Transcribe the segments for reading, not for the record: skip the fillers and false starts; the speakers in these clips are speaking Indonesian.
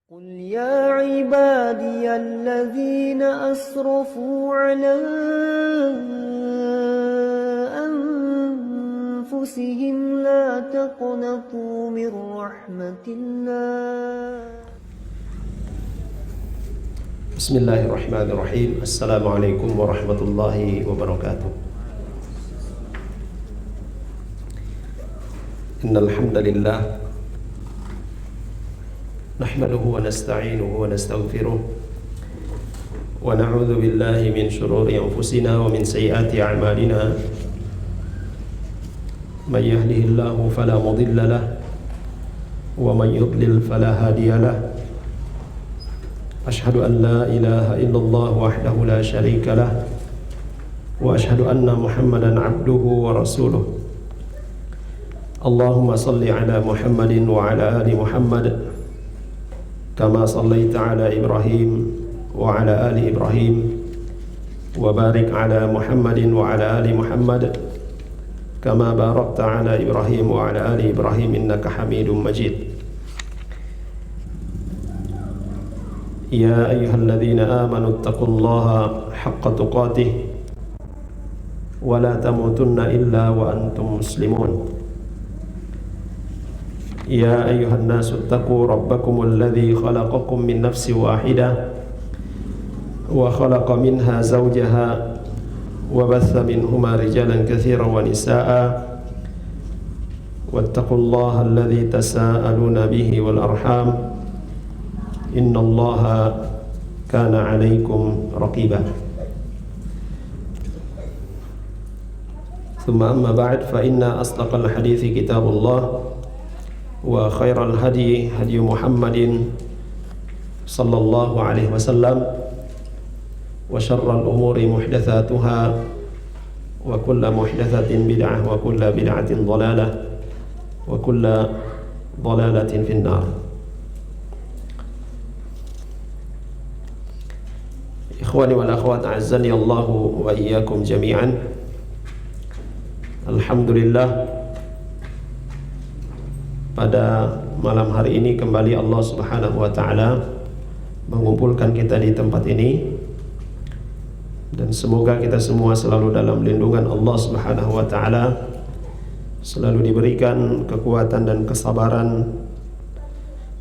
قل يا عبادي الذين أسرفوا على أنفسهم لا تقنطوا من رحمة الله. بسم الله الرحمن الرحيم. السلام عليكم ورحمة الله وبركاته. إن الحمد لله نحمده ونستعينه ونستغفره ونعوذ بالله من شرور أنفسنا ومن سيئات أعمالنا. من يهده الله فلا مضل له ومن يضلل فلا هادي له. أشهد أن لا إله إلا الله وحده لا شريك له وأشهد أن محمدا عبده ورسوله. اللهم صل على محمد وعلى آل محمد كما صليت على إبراهيم وعلى آل إبراهيم وبارك على محمد وعلى آل محمد كما باركت على إبراهيم وعلى آل إبراهيم إنك حميد مجيد. يا أيها الذين آمنوا اتقوا الله حق تقاته ولا تموتن إلا وأنتم مسلمون. يا أيها الناس اتقوا ربكم الذي خلقكم من نفس واحدة وخلق منها زوجها وبث منهما رجالا كثيرا ونساء واتقوا الله الذي تساءلون به والأرحام إن الله كان عليكم رقيبا. ثم أما بعد فإن أصدق الحديث كتاب الله وخير الهدي هدي محمد صلى الله عليه وسلم وشر الأمور محدثاتها وكل محدثة بدعة وكل بدعة ضلالة وكل ضلالة في النار. Ikhwani wal akhwat a'azzani Allahu wa iyyakum jami'an. Alhamdulillah, pada malam hari ini kembali Allah Subhanahu wa taala mengumpulkan kita di tempat ini, dan semoga kita semua selalu dalam lindungan Allah Subhanahu wa taala, selalu diberikan kekuatan dan kesabaran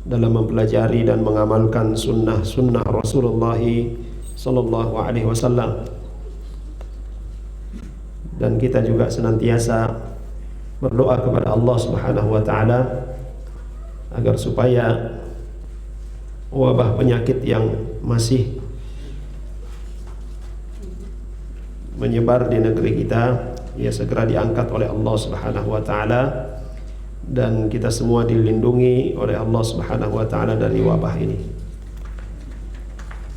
dalam mempelajari dan mengamalkan sunnah Rasulullah sallallahu alaihi wasallam. Dan kita juga senantiasa berdoa kepada Allah Subhanahu wa taala agar supaya wabah penyakit yang masih menyebar di negeri kita ya segera diangkat oleh Allah Subhanahu wa taala, dan kita semua dilindungi oleh Allah Subhanahu wa taala dari wabah ini.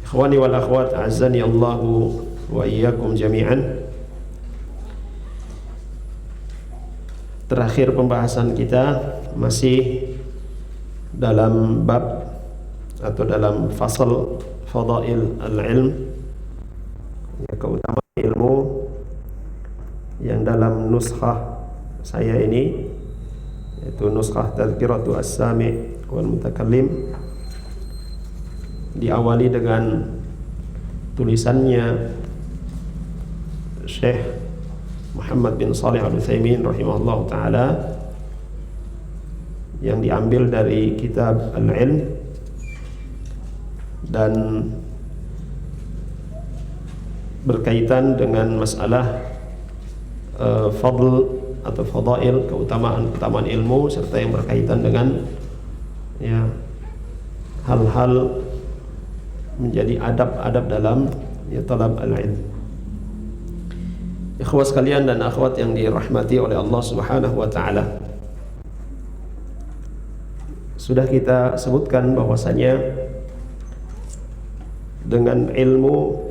Ikhwani wal akhwat a'azzani Allahu wa iyyakum jami'an. Terakhir pembahasan kita masih dalam bab atau dalam fasal fadail al-ilm, ya, keutamaan ilmu, yang dalam nuskhah saya ini yaitu nuskhah Tadhkiratu as-Sami' wal Mutakallim, diawali dengan tulisannya Syekh Muhammad bin Shalih Al-Utsaimin rahimahullah ta'ala, yang diambil dari kitab Al-Ilm, dan berkaitan dengan masalah fadl atau fadail, keutamaan ilmu, serta yang berkaitan dengan ya hal-hal menjadi adab-adab dalam ya talab al-ilm. Ikhwah sekalian dan akhwat yang dirahmati oleh Allah Subhanahu wa taala, sudah kita sebutkan bahwasanya dengan ilmu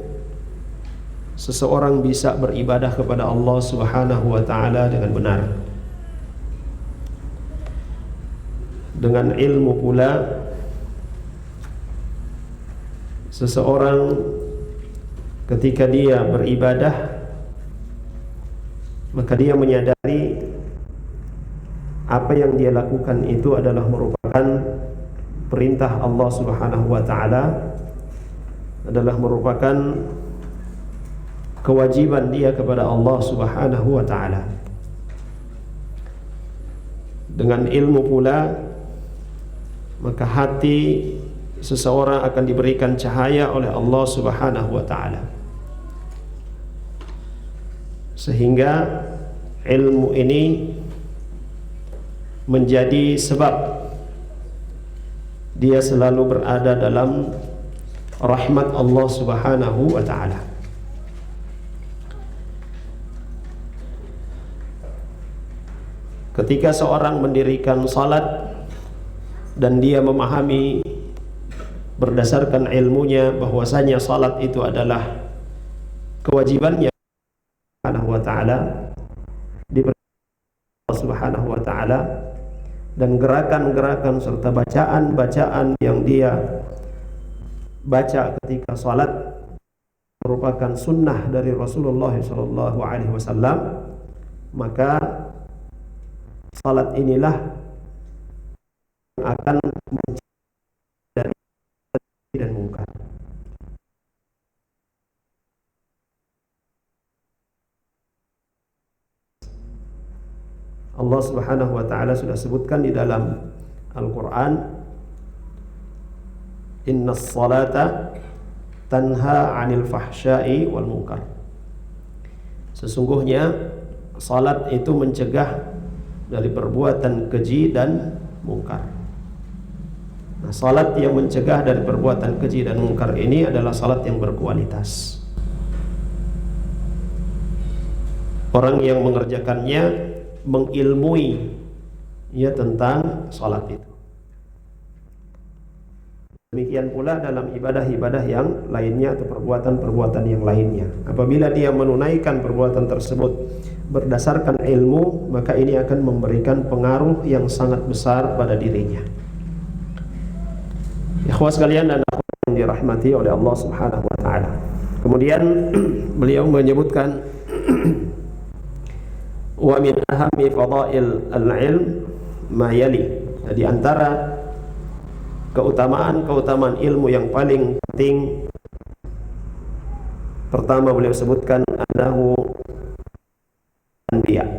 seseorang bisa beribadah kepada Allah Subhanahu wa taala dengan benar. Dengan ilmu pula seseorang ketika dia beribadah, maka dia menyadari apa yang dia lakukan itu adalah merupakan perintah Allah Subhanahu wa taala adalah merupakan kewajiban dia kepada Allah Subhanahu wa taala. Dengan ilmu pula maka hati seseorang akan diberikan cahaya oleh Allah Subhanahu wa taala, sehingga ilmu ini menjadi sebab dia selalu berada dalam rahmat Allah Subhanahu wa taala. Ketika seorang mendirikan salat dan dia memahami berdasarkan ilmunya bahwasanya salat itu adalah kewajibannya Subhanahu wa taala, diberi Allah Subhanahu wa taala, dan gerakan-gerakan serta bacaan-bacaan yang dia baca ketika salat merupakan sunnah dari Rasulullah SAW, maka salat inilah yang akan mencegah dari dan mungkar. Allah Subhanahu wa taala sudah sebutkan di dalam Al-Qur'an, innas salata tanha 'anil fahsya'i wal munkar. Sesungguhnya salat itu mencegah dari perbuatan keji dan mungkar. Nah, salat yang mencegah dari perbuatan keji dan mungkar ini adalah salat yang berkualitas. Orang yang mengerjakannya mengilmui tentang salat itu. Demikian pula dalam ibadah-ibadah yang lainnya atau perbuatan-perbuatan yang lainnya. Apabila dia menunaikan perbuatan tersebut berdasarkan ilmu, maka ini akan memberikan pengaruh yang sangat besar pada dirinya. Ikhwas sekalian dan akhwat yang dirahmati oleh Allah Subhanahu wa taala. Kemudian beliau menyebutkan wa min ahammi fadail al-ilm ma yali. Di antara keutamaan ilmu yang paling penting, pertama beliau sebutkan annahu anbiya.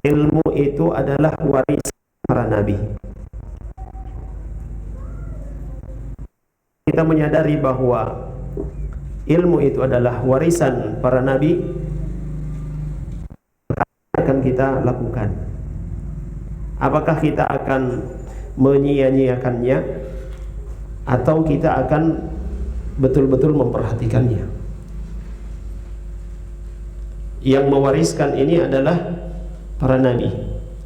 Ilmu itu adalah warisan para nabi. Kita menyadari bahwa ilmu itu adalah warisan para nabi, akan kita lakukan. Apakah kita akan menyia-nyiakannya atau kita akan betul-betul memperhatikannya? Yang mewariskan ini adalah para nabi,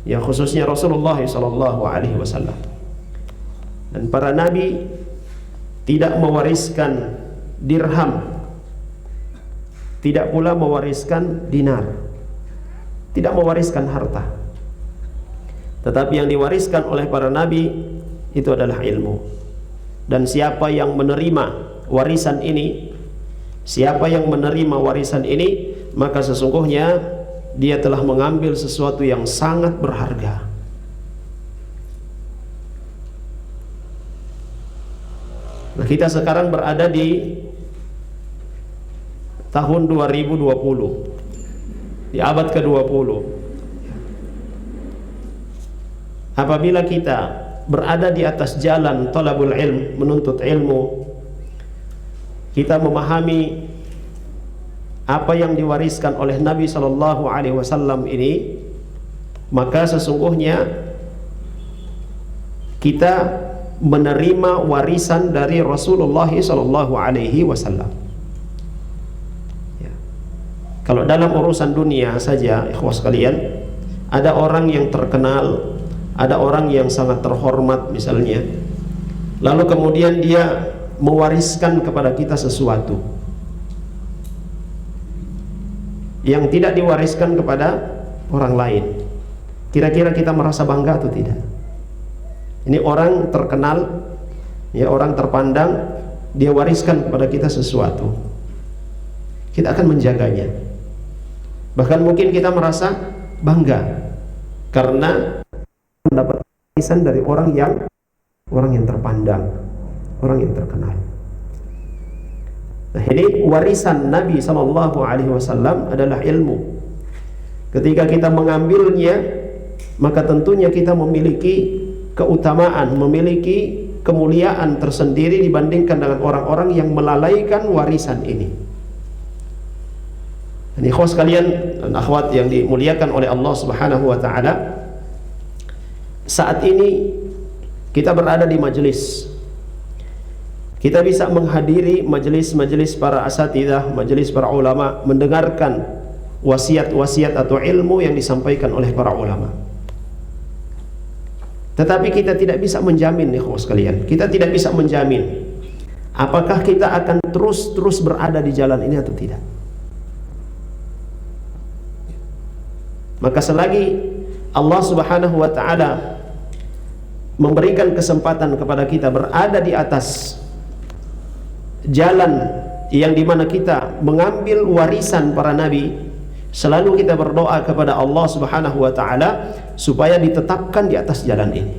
ya khususnya Rasulullah SAW. Dan para nabi tidak mewariskan dirham, tidak pula mewariskan dinar, tidak mewariskan harta. Tetapi yang diwariskan oleh para nabi itu adalah ilmu. Dan siapa yang menerima warisan ini, siapa yang menerima warisan ini, maka sesungguhnya dia telah mengambil sesuatu yang sangat berharga. Nah, kita sekarang berada di tahun 2020, di abad ke-20. Apabila kita berada di atas jalan talabul ilm, menuntut ilmu, kita memahami apa yang diwariskan oleh Nabi SAW ini, maka sesungguhnya kita menerima warisan dari Rasulullah SAW. Ya. Kalau dalam urusan dunia saja, ikhwas sekalian, ada orang yang terkenal, ada orang yang sangat terhormat misalnya, lalu kemudian dia mewariskan kepada kita sesuatu yang tidak diwariskan kepada orang lain. Kira-kira kita merasa bangga atau tidak? Ini orang terkenal, ya orang terpandang, dia wariskan kepada kita sesuatu. Kita akan menjaganya. Bahkan mungkin kita merasa bangga karena mendapat warisan dari orang yang terpandang, orang yang terkenal. Nah, ini warisan Nabi Shallallahu Alaihi Wasallam adalah ilmu. Ketika kita mengambilnya, maka tentunya kita memiliki keutamaan, memiliki kemuliaan tersendiri dibandingkan dengan orang-orang yang melalaikan warisan ini. Ini ikhwas sekalian dan akhwat yang dimuliakan oleh Allah Subhanahu wa taala. Saat ini kita berada di majelis. Kita bisa menghadiri majelis-majelis para asatidzah, majelis para ulama, mendengarkan wasiat-wasiat atau ilmu yang disampaikan oleh para ulama. Tetapi kita tidak bisa menjamin, ikhwas sekalian, kita tidak bisa menjamin apakah kita akan terus berada di jalan ini atau tidak. Maka selagi Allah Subhanahu wa taala memberikan kesempatan kepada kita berada di atas jalan yang dimana kita mengambil warisan para nabi, selalu kita berdoa kepada Allah Subhanahu wa taala supaya ditetapkan di atas jalan ini,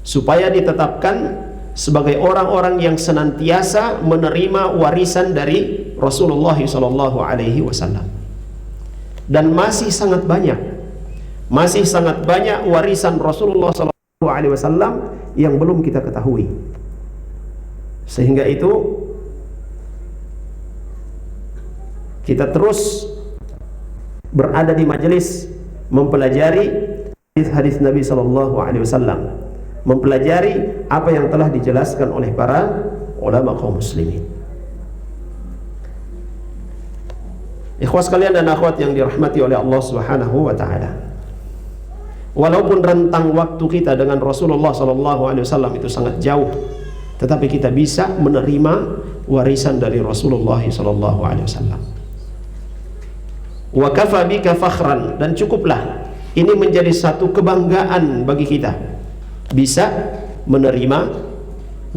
supaya ditetapkan sebagai orang-orang yang senantiasa menerima warisan dari Rasulullah sallallahu alaihi wasallam. Dan masih sangat banyak warisan Rasulullah sallallahu alaihi wasallam yang belum kita ketahui. Sehingga itu kita terus berada di majelis mempelajari hadis-hadis Nabi sallallahu alaihi wasallam, mempelajari apa yang telah dijelaskan oleh para ulama kaum muslimin. Ikhwas sekalian dan akhwat yang dirahmati oleh Allah Subhanahu wa taala. Walaupun rentang waktu kita dengan Rasulullah sallallahu alaihi wasallam itu sangat jauh, tetapi kita bisa menerima warisan dari Rasulullah sallallahu alaihi wasallam. Wa kafa bika fakhran, dan cukuplah ini menjadi satu kebanggaan bagi kita bisa menerima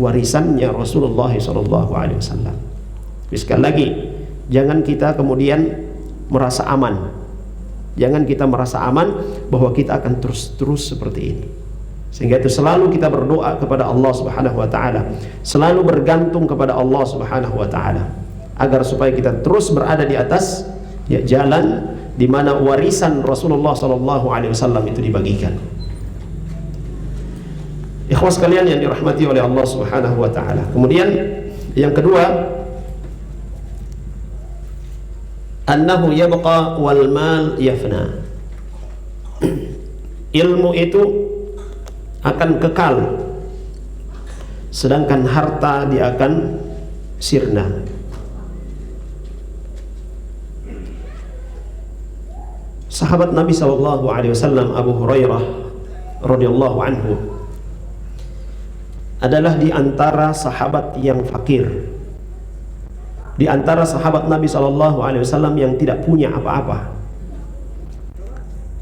warisannya Rasulullah sallallahu alaihi wasallam. Sekali lagi, jangan kita kemudian merasa aman. Jangan kita merasa aman bahwa kita akan terus seperti ini. Sehingga itu selalu kita berdoa kepada Allah Subhanahu wa taala, selalu bergantung kepada Allah Subhanahu wa taala agar supaya kita terus berada di atas jalan di mana warisan Rasulullah sallallahu alaihi wasallam itu dibagikan. Ikhwas sekalian yang dirahmati oleh Allah Subhanahu wa taala. Kemudian yang kedua, annahu yabqa wal mal yafna. Ilmu itu akan kekal, sedangkan harta dia akan sirna. Sahabat Nabi sallallahu alaihi wasallam Abu Hurairah radhiyallahu anhu adalah di antara sahabat yang fakir, di antara sahabat Nabi sallallahu alaihi wasallam yang tidak punya apa-apa.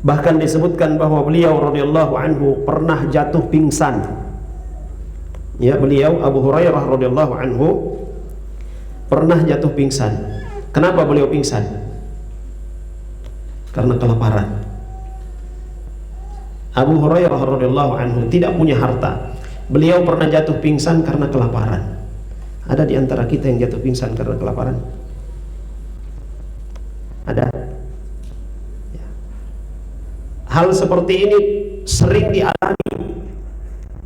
Bahkan disebutkan bahwa beliau radhiyallahu anhu pernah jatuh pingsan. Ya, beliau Abu Hurairah radhiyallahu anhu pernah jatuh pingsan. Kenapa beliau pingsan? Karena kelaparan. Abu Hurairah radhiyallahu anhu tidak punya harta. Beliau pernah jatuh pingsan karena kelaparan. Ada di antara kita yang jatuh pingsan karena kelaparan? Ada? Ya. Hal seperti ini sering dialami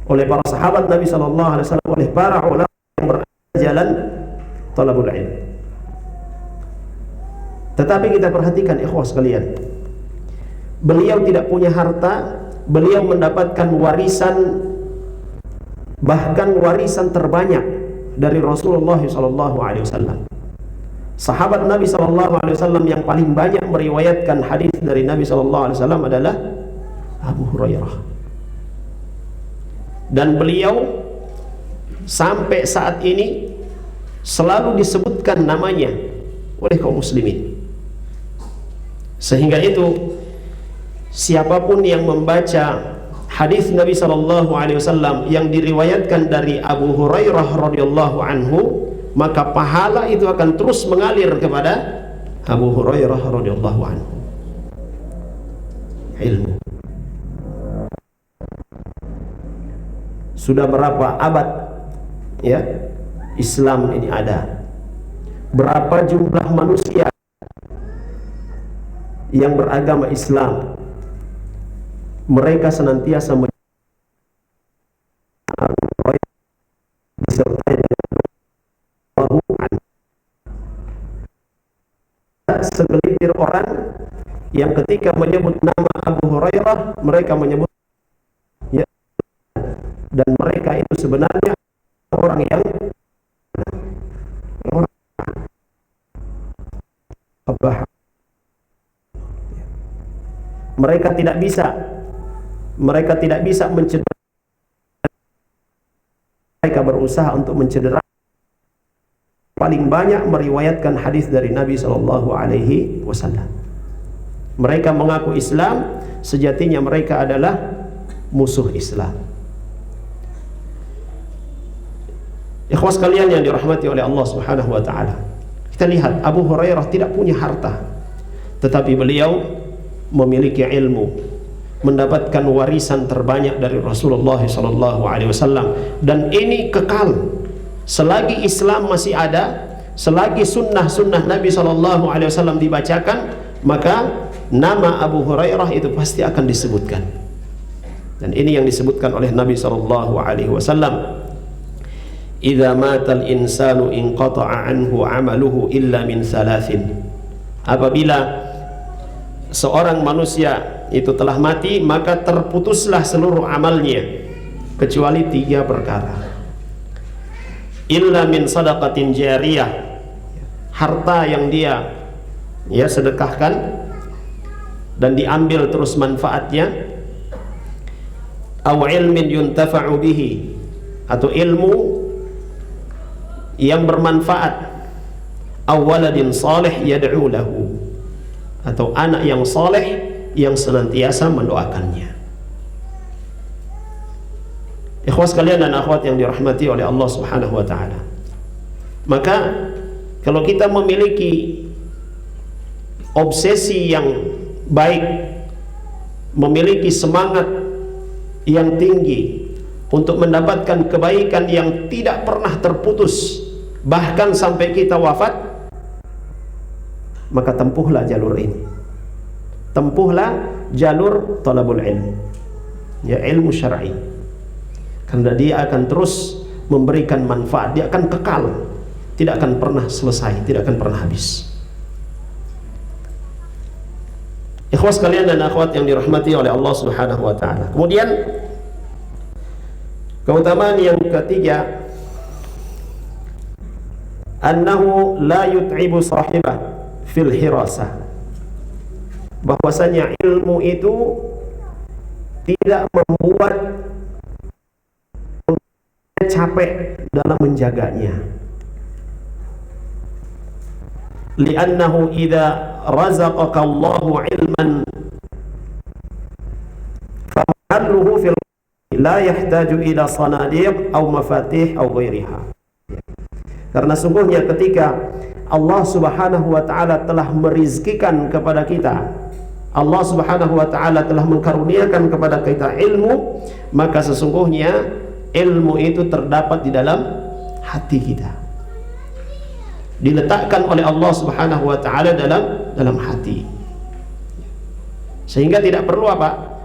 oleh para sahabat Nabi sallallahu alaihi wasallam, oleh para ulama yang berjalan talabul ilm. Tetapi kita perhatikan ikhwas sekalian, beliau tidak punya harta, beliau mendapatkan warisan, bahkan warisan terbanyak dari Rasulullah sallallahu alaihi wasallam. Sahabat Nabi sallallahu alaihi wasallam yang paling banyak meriwayatkan hadis dari Nabi sallallahu alaihi wasallam adalah Abu Hurairah. Dan beliau sampai saat ini selalu disebutkan namanya oleh kaum muslimin. Sehingga itu siapapun yang membaca hadis Nabi sallallahu alaihi wasallam yang diriwayatkan dari Abu Hurairah radhiyallahu anhu, maka pahala itu akan terus mengalir kepada Abu Hurairah radhiyallahu anhu. Ilmu. Sudah berapa abad ya Islam ini ada? Berapa jumlah manusia yang beragama Islam? Mereka senantiasa disertai segelintir orang yang ketika menyebut nama Abu Hurairah mereka menyebut ya, dan mereka itu sebenarnya orang yang mereka tidak bisa mencederai, mereka berusaha untuk mencederai. Paling banyak meriwayatkan hadis dari Nabi Shallallahu Alaihi Wasallam. Mereka mengaku Islam, sejatinya mereka adalah musuh Islam. Ikhwas sekalian yang dirahmati oleh Allah Subhanahu Wa Taala, kita lihat Abu Hurairah tidak punya harta, tetapi beliau memiliki ilmu, mendapatkan warisan terbanyak dari Rasulullah Shallallahu Alaihi Wasallam, dan ini kekal. Selagi Islam masih ada, selagi sunnah-sunnah Nabi Shallallahu Alaihi Wasallam dibacakan, maka nama Abu Hurairah itu pasti akan disebutkan. Dan ini yang disebutkan oleh Nabi Shallallahu Alaihi Wasallam. Idza matal insanu inqata'a anhu 'amaluhu illa min thalathin. Apabila seorang manusia itu telah mati, maka terputuslah seluruh amalnya kecuali 3 perkara. Illa min sadaqatin jariyah, harta yang dia sedekahkan dan diambil terus manfaatnya, aw ilmin yuntafa'u bihi, atau ilmu yang bermanfaat, aw waladin salih yad'u lahu, atau anak yang saleh yang senantiasa mendoakannya. Ikhwas sekalian dan akhwat yang dirahmati oleh Allah Subhanahu wa taala. Maka kalau kita memiliki obsesi yang baik, memiliki semangat yang tinggi untuk mendapatkan kebaikan yang tidak pernah terputus bahkan sampai kita wafat, maka tempuhlah jalur ini. Tempuhlah jalur talabul ilm, ya, ilmu syar'i. Karena dia akan terus memberikan manfaat, dia akan kekal, tidak akan pernah selesai, tidak akan pernah habis. Ikhwas kalian dan akhwat yang dirahmati oleh Allah Subhanahu wa taala. Kemudian keutamaan yang ketiga, annahu la yut'ibu sahibah fil hirasah. Bahwasanya ilmu itu tidak membuat capek dalam menjaganya. Li'annahu idza razaqaka Allahu ilman famalluhu fil la yahtaju ila sanadiq aw mafatih aw ghairiha. Karena sungguhnya ketika Allah Subhanahu wa taala telah merizkikan kepada kita, Allah Subhanahu wa taala telah mengkaruniakan kepada kita ilmu, maka sesungguhnya ilmu itu terdapat di dalam hati kita, diletakkan oleh Allah Subhanahu wa taala dalam hati, sehingga tidak perlu apa?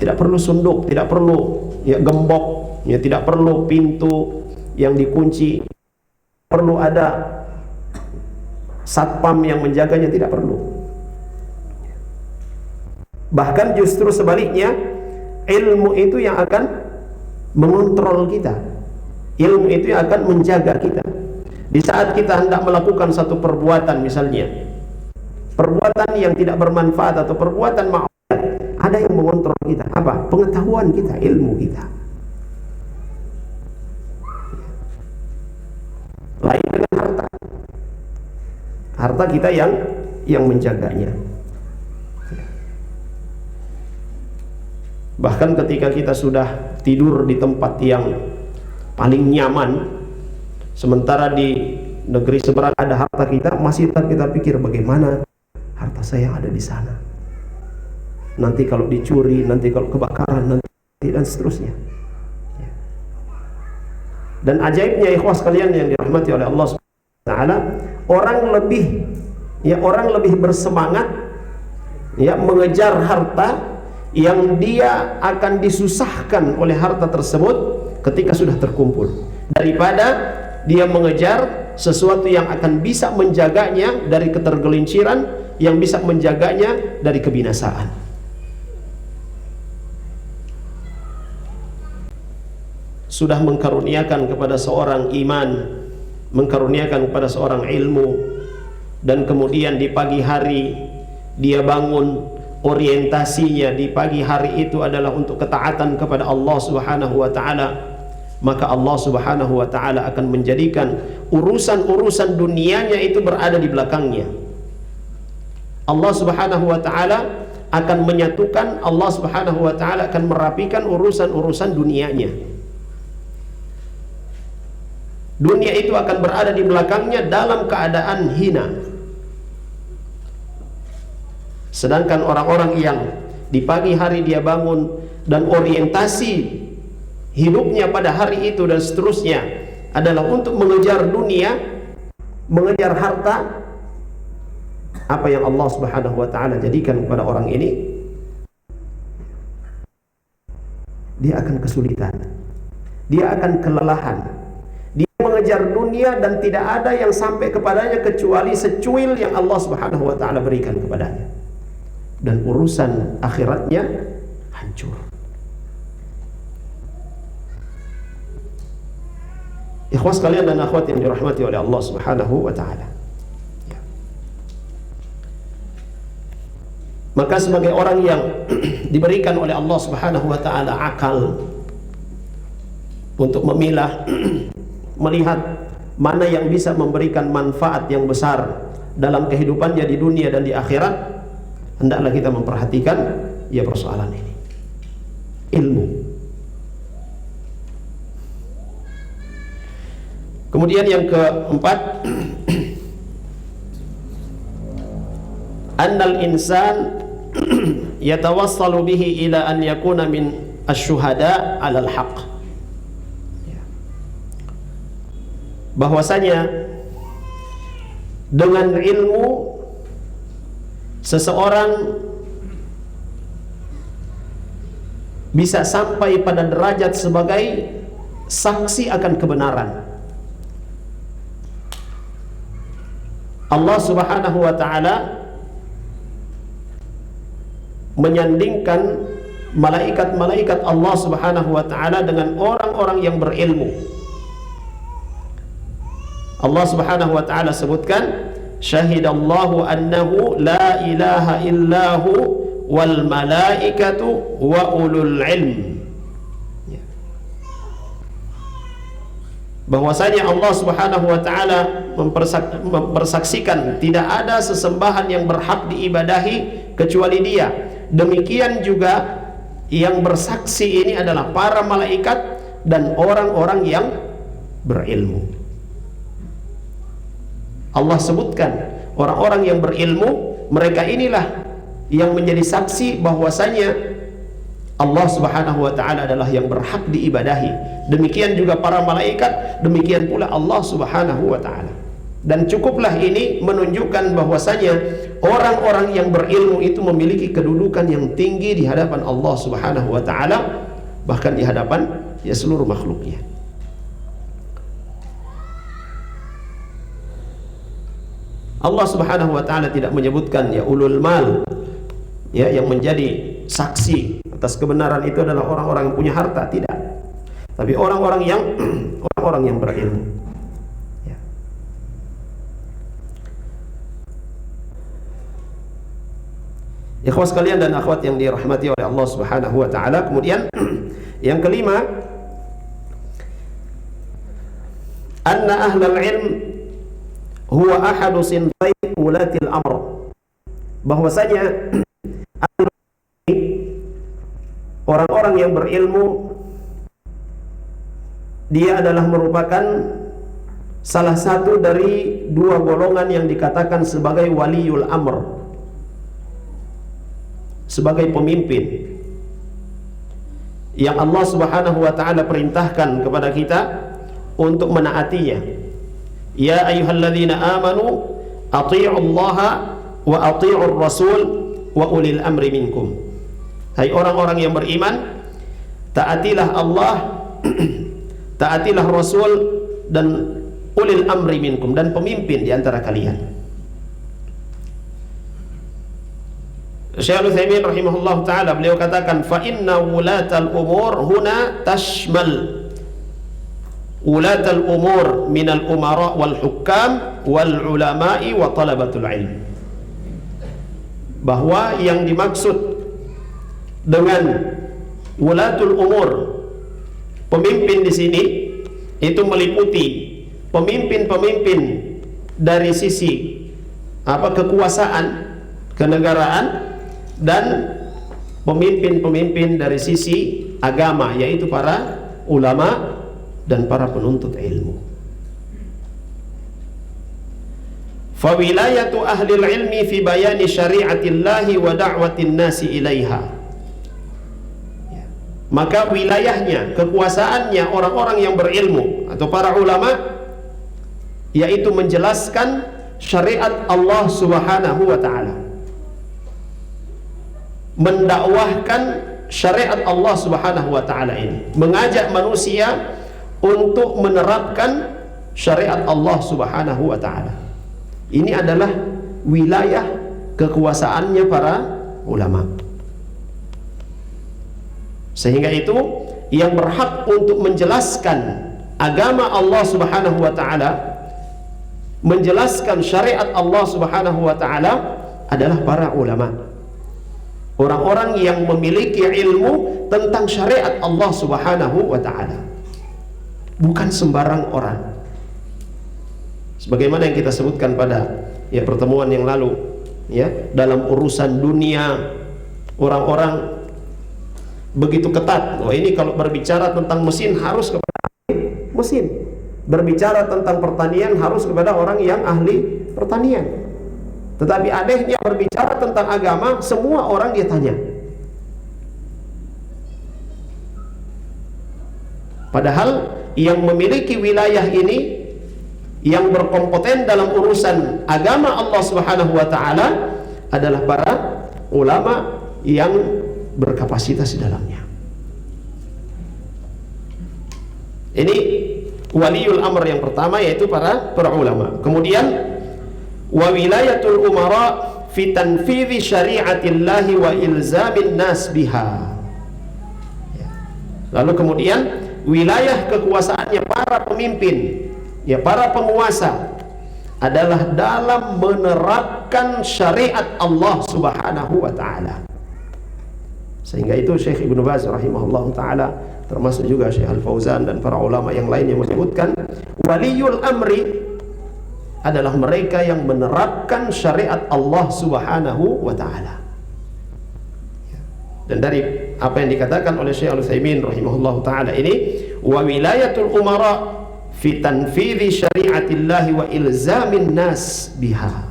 Tidak perlu sunduk, tidak perlu gembok, tidak perlu pintu yang dikunci, perlu ada satpam yang menjaganya, tidak perlu. Bahkan justru sebaliknya, ilmu itu yang akan mengontrol kita, ilmu itu yang akan menjaga kita. Di saat kita hendak melakukan satu perbuatan, misalnya perbuatan yang tidak bermanfaat atau perbuatan maksiat, ada yang mengontrol kita. Apa? Pengetahuan kita, ilmu kita. Lain dengan harta. Harta kita yang menjaganya. Bahkan ketika kita sudah tidur di tempat yang paling nyaman, sementara di negeri seberang ada harta kita, masih tetap kita pikir bagaimana harta saya yang ada di sana. Nanti kalau dicuri, nanti kalau kebakaran, nanti dan seterusnya. Dan ajaibnya ikhwas kalian yang dirahmati oleh Allah Subhanahu wa taala, orang lebih bersemangat mengejar harta yang dia akan disusahkan oleh harta tersebut ketika sudah terkumpul, daripada dia mengejar sesuatu yang akan bisa menjaganya dari ketergelinciran, yang bisa menjaganya dari kebinasaan. Sudah mengkaruniakan kepada seorang iman, mengkaruniakan kepada seorang ilmu, dan kemudian di pagi hari dia bangun, orientasinya di pagi hari itu adalah untuk ketaatan kepada Allah Subhanahu wa taala, maka Allah Subhanahu wa taala akan menjadikan urusan-urusan dunianya itu berada di belakangnya. Allah Subhanahu wa taala akan menyatukan, Allah Subhanahu wa taala akan merapikan urusan-urusan dunianya. Dunia itu akan berada di belakangnya dalam keadaan hina. Sedangkan orang-orang yang di pagi hari dia bangun dan orientasi hidupnya pada hari itu dan seterusnya adalah untuk mengejar dunia, mengejar harta, apa yang Allah Subhanahu wa taala jadikan kepada orang ini, dia akan kesulitan, dia akan kelelahan. Dia mengejar dunia dan tidak ada yang sampai kepadanya kecuali secuil yang Allah Subhanahu wa taala berikan kepadanya, dan urusan akhiratnya hancur. Ikhwas kalian dan akhwat yang dirahmati oleh Allah Subhanahu wa taala, maka sebagai orang yang diberikan oleh Allah Subhanahu wa taala akal untuk memilah melihat mana yang bisa memberikan manfaat yang besar dalam kehidupannya di dunia dan di akhirat, hendaklah kita memperhatikan persoalan ini, ilmu. Kemudian yang keempat, annal insan yatawassalu bihi ila an yakuna min asy-syuhada 'alal haqq. Bahwasanya dengan ilmu seseorang bisa sampai pada derajat sebagai saksi akan kebenaran. Allah Subhanahu wa taala menyandingkan malaikat-malaikat Allah Subhanahu wa taala dengan orang-orang yang berilmu. Allah Subhanahu wa taala sebutkan, syahidallahu annahu la ilaha illahu wal malaikatu wa ulul ilm. Bahwasanya Allah Subhanahu wa taala mempersaksikan tidak ada sesembahan yang berhak diibadahi kecuali Dia. Demikian juga yang bersaksi ini adalah para malaikat dan orang-orang yang berilmu. Allah sebutkan orang-orang yang berilmu, mereka inilah yang menjadi saksi bahwasanya Allah Subhanahu wa taala adalah yang berhak diibadahi. Demikian juga para malaikat, demikian pula Allah Subhanahu wa taala. Dan cukuplah ini menunjukkan bahwasanya orang-orang yang berilmu itu memiliki kedudukan yang tinggi di hadapan Allah Subhanahu wa taala, bahkan di hadapan seluruh makhluknya. Allah Subhanahu wa taala tidak menyebutkan ulul mal yang menjadi saksi atas kebenaran itu adalah orang-orang yang punya harta, tidak. Tapi orang-orang yang berilmu. Ikhwas sekalian dan akhwat yang dirahmati oleh Allah Subhanahu wa taala. Kemudian yang kelima, anna ahlal ilm huwa ahadu sinfai ulatil amr. Bahwasanya orang-orang yang berilmu dia adalah merupakan salah satu dari dua golongan yang dikatakan sebagai waliul amr, sebagai pemimpin yang Allah Subhanahu wa taala perintahkan kepada kita untuk menaatinya. Ya ayyuhalladzina amanu athi'ullaha wa athi'ur rasul wa ulil amri minkum. Hai orang-orang yang beriman, taatilah Allah, taatilah Rasul dan ulil amri minkum, dan pemimpin di antara kalian. Syekh Al-Utsaimin rahimahullah taala beliau katakan, fa inna wulatal umur huna tashmal wulatal umur minal umara wal hukam wal ulama'i wa talabatul ilm. Bahwa yang dimaksud dengan wulatul umur, pemimpin di sini, itu meliputi pemimpin-pemimpin dari sisi kekuasaan, kenegaraan, dan pemimpin-pemimpin dari sisi agama, yaitu para ulama dan para penuntut ilmu. Fawilayatu ahlil ilmi fi bayani syari'atillahi wa da'watin nasi ilaiha. Maka wilayahnya, kekuasaannya orang-orang yang berilmu atau para ulama, yaitu menjelaskan syariat Allah Subhanahu wa ta'ala, mendakwahkan syariat Allah Subhanahu wa ta'ala ini, mengajak manusia untuk menerapkan syariat Allah Subhanahu wa ta'ala. Ini adalah wilayah kekuasaannya para ulama. Sehingga itu yang berhak untuk menjelaskan agama Allah Subhanahu wa ta'ala, menjelaskan syariat Allah Subhanahu wa ta'ala adalah para ulama, orang-orang yang memiliki ilmu tentang syariat Allah Subhanahu wa ta'ala, bukan sembarang orang. Sebagaimana yang kita sebutkan pada pertemuan yang lalu, dalam urusan dunia orang-orang begitu ketat. Oh, ini kalau berbicara tentang mesin harus kepada mesin, berbicara tentang pertanian harus kepada orang yang ahli pertanian. Tetapi anehnya berbicara tentang agama, semua orang dia tanya. Padahal yang memiliki wilayah ini, yang berkompeten dalam urusan agama Allah Subhanahu wa ta'ala adalah para ulama yang berkapasitas di dalamnya. Ini waliul amr yang pertama, yaitu para ulama. Kemudian wa wilayatul umara fi tanfidhi syari'atillahi wa ilzamin nas biha. Lalu kemudian wilayah kekuasaannya para pemimpin, para penguasa, adalah dalam menerapkan syariat Allah Subhanahu wa ta'ala. Sehingga itu Syekh Ibnu Baz rahimahullah ta'ala, termasuk juga Syekh Al-Fauzan dan para ulama yang lain yang menyebutkan waliyul amri adalah mereka yang menerapkan syariat Allah Subhanahu wa ta'ala. Dan dari apa yang dikatakan oleh Syekh Al-Utsaimin rahimahullah ta'ala ini, wa wilayatul umara fi tanfidhi syari'atillahi wa ilzamin nas biha.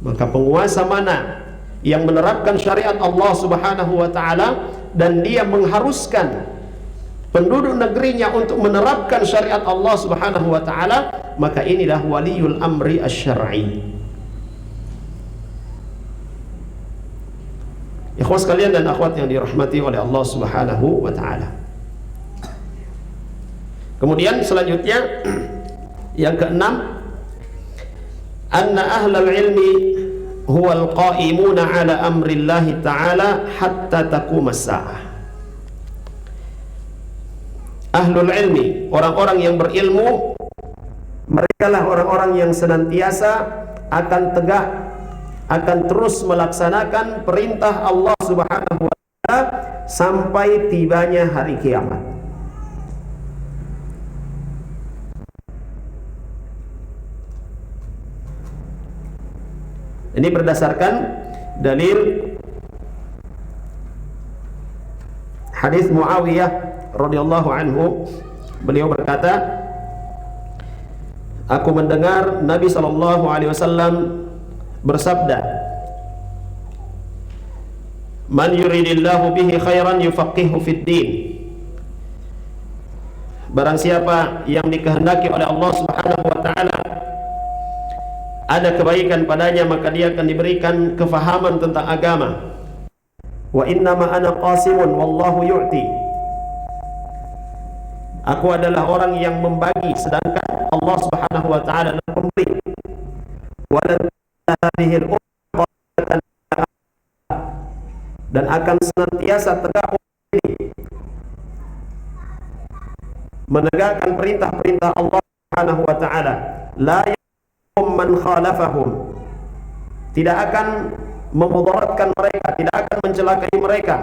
Maka penguasa mana yang menerapkan syariat Allah Subhanahu wa ta'ala dan dia mengharuskan penduduk negerinya untuk menerapkan syariat Allah Subhanahu wa ta'ala, maka inilah waliyul amri asy-syar'i. Ikhwas sekalian dan akhwat yang dirahmati oleh Allah Subhanahu wa ta'ala. Kemudian selanjutnya yang keenam, anna ahlal ilmi huwal qa'imuna ala amrillahi ta'ala hatta taqumas sa'ah. Ahlul ilmi, orang-orang yang berilmu, mereka lah orang-orang yang senantiasa akan tegak, akan terus melaksanakan perintah Allah Subhanahu wa ta'ala sampai tibanya hari kiamat. Ini berdasarkan dalil hadis Muawiyah radhiyallahu anhu. Beliau berkata, aku mendengar Nabi sallallahu alaihi wasallam bersabda, man yuridillahu bihi khairan yufaqihu fid din. barang siapa yang dikehendaki oleh Allah Subhanahu wa taala ada kebaikan padanya, maka dia akan diberikan kefahaman tentang agama. Wa innama ana qasimun wallahu yu'ti. Aku adalah orang yang membagi, sedangkan Allah Subhanahu wa taala adalah pemberi. Walan hadhil ummah, dan akan senantiasa tegak ini menegakkan perintah-perintah Allah Subhanahu wa taala. La man khalafahum, tidak akan memudaratkan mereka, tidak akan mencelakai mereka,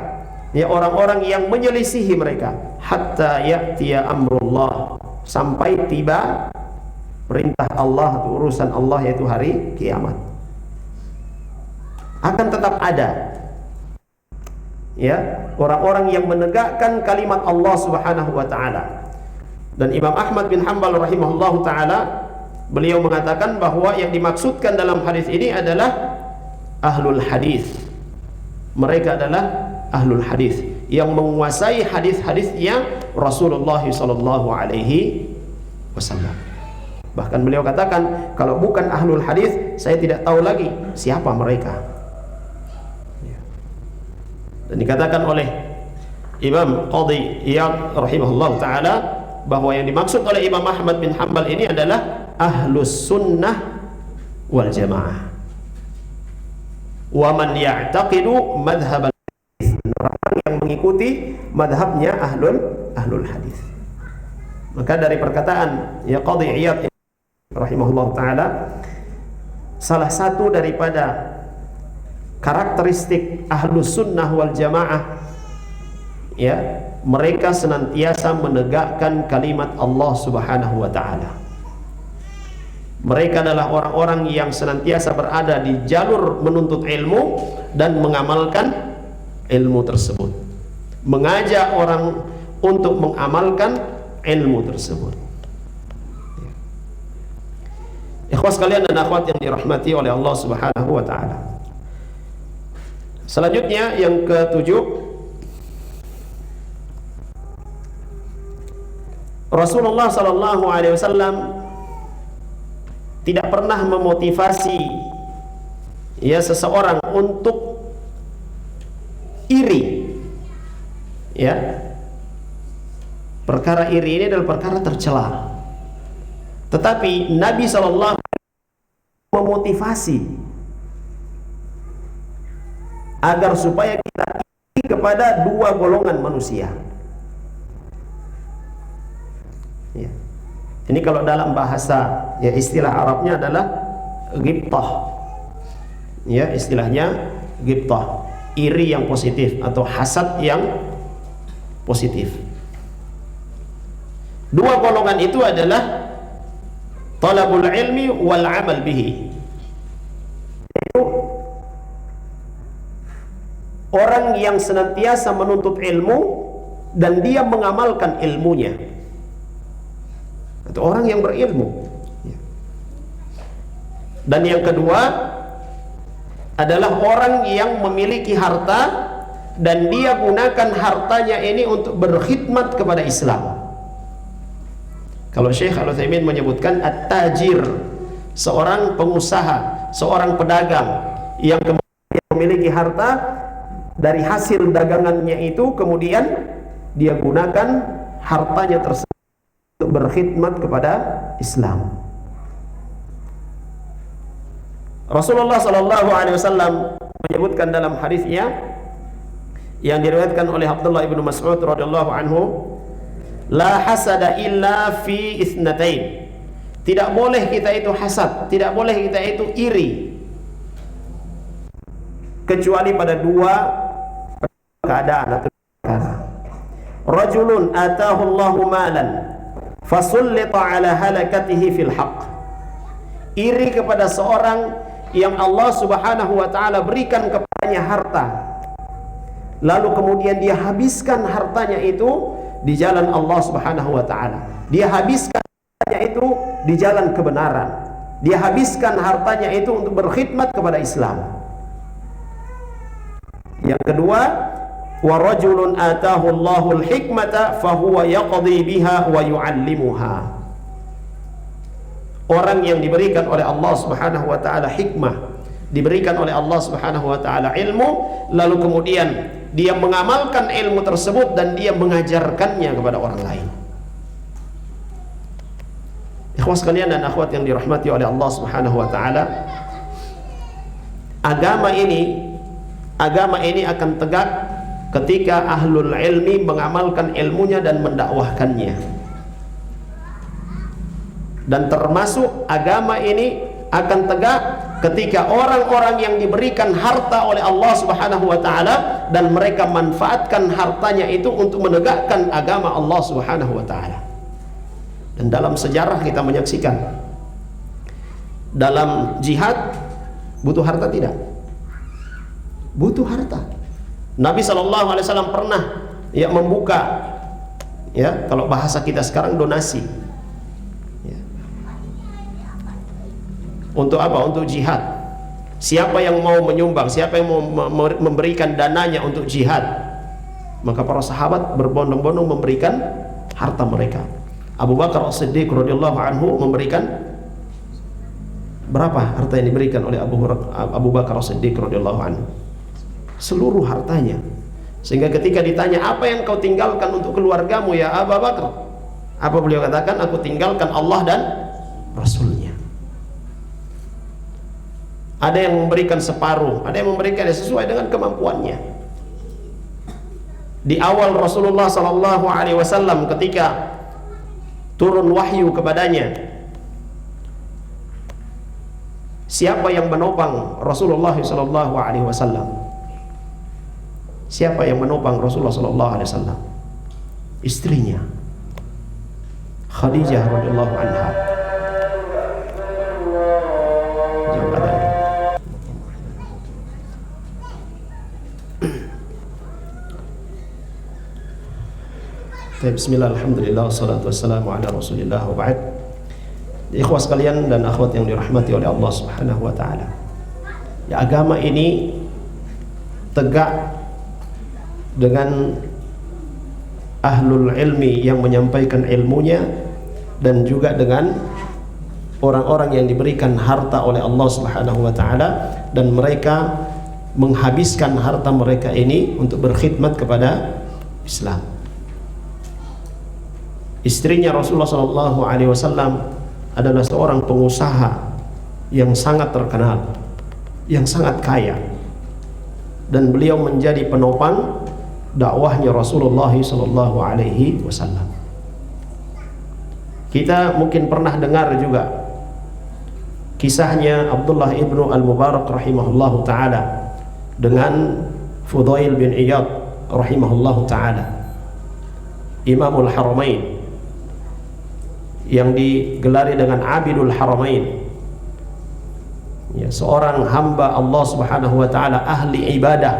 ya orang-orang yang menyelisihi mereka, hatta ya'tiya amrullah, sampai tiba perintah Allah atau urusan Allah, yaitu hari kiamat. Akan tetap ada, ya, orang-orang yang menegakkan kalimat Allah Subhanahu wa taala. Dan Imam Ahmad bin Hanbal rahimahullahu taala, beliau mengatakan bahwa yang dimaksudkan dalam hadis ini adalah ahlul hadis. Mereka adalah ahlul hadis yang menguasai hadis-hadisnya Rasulullah sallallahu alaihi wasallam. Bahkan beliau katakan, kalau bukan ahlul hadis, saya tidak tahu lagi siapa mereka. Dan dikatakan oleh Imam Qadhi Iyad rahimahullah taala bahwa yang dimaksud oleh Imam Ahmad bin Hanbal ini adalah ahlus sunnah wal jamaah, wa man ya'taqidu madhhab al-hadis, orang yang mengikuti madhabnya ahlul hadis. Maka dari perkataan ya Qadhi Iyad rahimahullah taala, salah satu daripada karakteristik ahlus sunnah wal jamaah, ya, mereka senantiasa menegakkan kalimat Allah Subhanahu wa taala. Mereka adalah orang-orang yang senantiasa berada di jalur menuntut ilmu dan mengamalkan ilmu tersebut, mengajak orang untuk mengamalkan ilmu tersebut. Ikhwas sekalian dan akhwat yang dirahmati oleh Allah Subhanahu wa taala. Selanjutnya yang ketujuh, Rasulullah sallallahu alaihi wasallam tidak pernah memotivasi, ya, seseorang untuk iri. Ya. Perkara iri ini adalah perkara tercela. Tetapi Nabi sallallahu alaihi wasallam memotivasi agar supaya kita iri kepada dua golongan manusia. Ya. Ini kalau dalam bahasa, ya, istilah Arabnya adalah ghibtah. Ya, istilahnya ghibtah, iri yang positif atau hasad yang positif. Dua golongan itu adalah talabul ilmi wal amal bihi. Itu orang yang senantiasa menuntut ilmu dan dia mengamalkan ilmunya, atau orang yang berilmu. Dan yang kedua adalah orang yang memiliki harta dan dia gunakan hartanya ini untuk berkhidmat kepada Islam. Kalau Syekh Al-Utsaimin menyebutkan at-tajir, seorang pengusaha, seorang pedagang yang kemudian memiliki harta, dari hasil dagangannya itu kemudian dia gunakan hartanya tersebut untuk berkhidmat kepada Islam. Rasulullah sallallahu alaihi wasallam menyebutkan dalam hadisnya yang diriwayatkan oleh Abdullah ibnu Mas'ud radhiyallahu anhu, la hasada illa fi itsnatain. Tidak boleh kita itu hasad, tidak boleh kita itu iri, kecuali pada dua keadaan atau perkara. Rajulun atahu Allahu malan fasullita ala halakatihi fil haqq. Iri kepada seorang yang Allah Subhanahu wa taala berikan kepadanya harta, lalu kemudian dia habiskan hartanya itu di jalan Allah Subhanahu wa taala. Dia habiskan hartanya itu di jalan kebenaran. Dia habiskan hartanya itu untuk berkhidmat kepada Islam. Yang kedua, wa rajulun atahu Allahul hikmata fahuwa yaqdi biha wa yu'allimuha. Orang yang diberikan oleh Allah Subhanahu wa taala hikmah, diberikan oleh Allah Subhanahu wa taala ilmu, lalu kemudian dia mengamalkan ilmu tersebut dan dia mengajarkannya kepada orang lain. Ikhwas sekalian dan akhwat yang dirahmati oleh Allah Subhanahu wa taala, agama ini akan tegak ketika ahlul ilmi mengamalkan ilmunya dan mendakwahkannya. Dan termasuk agama ini akan tegak ketika orang-orang yang diberikan harta oleh Allah Subhanahu wa taala dan mereka manfaatkan hartanya itu untuk menegakkan agama Allah Subhanahu wa taala. Dan dalam sejarah kita menyaksikan, dalam jihad butuh harta tidak? Butuh harta. Nabi SAW pernah membuka, kalau bahasa kita sekarang, donasi. Untuk apa? Untuk jihad. Siapa yang mau menyumbang, siapa yang mau memberikan dananya untuk jihad, maka para sahabat berbondong-bondong memberikan harta mereka. Abu Bakar As-Siddiq radhiyallahu anhu memberikan berapa harta yang diberikan oleh Abu Bakar As-Siddiq radhiyallahu anhu? Seluruh hartanya. Sehingga ketika ditanya, apa yang kau tinggalkan untuk keluargamu ya Abu Bakar? Apa beliau katakan? Aku tinggalkan Allah dan Rasulnya. Ada yang memberikan separuh, ada yang memberikan sesuai dengan kemampuannya. Di awal Rasulullah SAW ketika turun wahyu kepadanya, siapa yang menopang Rasulullah SAW? Siapa yang menopang Rasulullah SAW? Istrinya Khadijah radhiyallahu anha. Bismillah, alhamdulillah, wassalatu wassalamu ala rasulillah wa ba'd. Ikhwas sekalian dan akhwat yang dirahmati oleh Allah Subhanahu wa ta'ala, agama ini tegak dengan ahlul ilmi yang menyampaikan ilmunya, dan juga dengan orang-orang yang diberikan harta oleh Allah Subhanahu wa ta'ala, dan mereka menghabiskan harta mereka ini untuk berkhidmat kepada Islam. Istrinya Rasulullah SAW adalah seorang pengusaha yang sangat terkenal, yang sangat kaya, dan beliau menjadi penopang dakwahnya Rasulullah SAW. Kita mungkin pernah dengar juga kisahnya Abdullah ibnu Al-Mubarak rahimahullahu ta'ala dengan Fudail bin Iyad rahimahullahu ta'ala, Imamul Haramain, yang digelari dengan Abidul Haramain, seorang hamba Allah Subhanahu wa ta'ala, ahli ibadah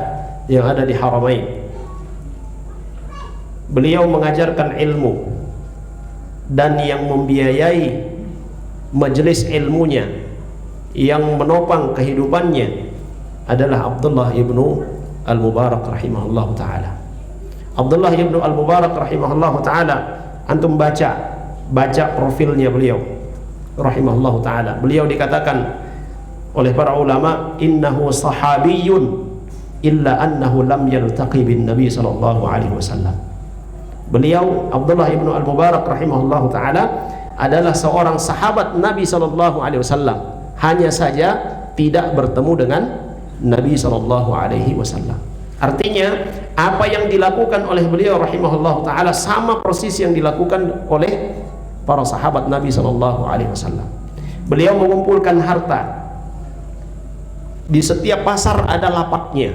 yang ada di Haramain. Beliau mengajarkan ilmu, dan yang membiayai majelis ilmunya, yang menopang kehidupannya adalah Abdullah ibnu Al-Mubarak rahimahullah ta'ala. Abdullah ibnu Al-Mubarak rahimahullah ta'ala, antum baca profilnya beliau rahimahullah ta'ala. Beliau dikatakan oleh para ulama, innahu sahabiyun illa annahu lam yaltaqi bin Nabi sallallahu alaihi wasallam. Beliau Abdullah ibnu Al-Mubarak rahimahullah ta'ala adalah seorang sahabat Nabi sallallahu alaihi wasallam, hanya saja tidak bertemu dengan Nabi sallallahu alaihi wasallam. Artinya apa yang dilakukan oleh beliau rahimahullah ta'ala sama persis yang dilakukan oleh para sahabat Nabi SAW. Beliau mengumpulkan harta, di setiap pasar ada lapaknya,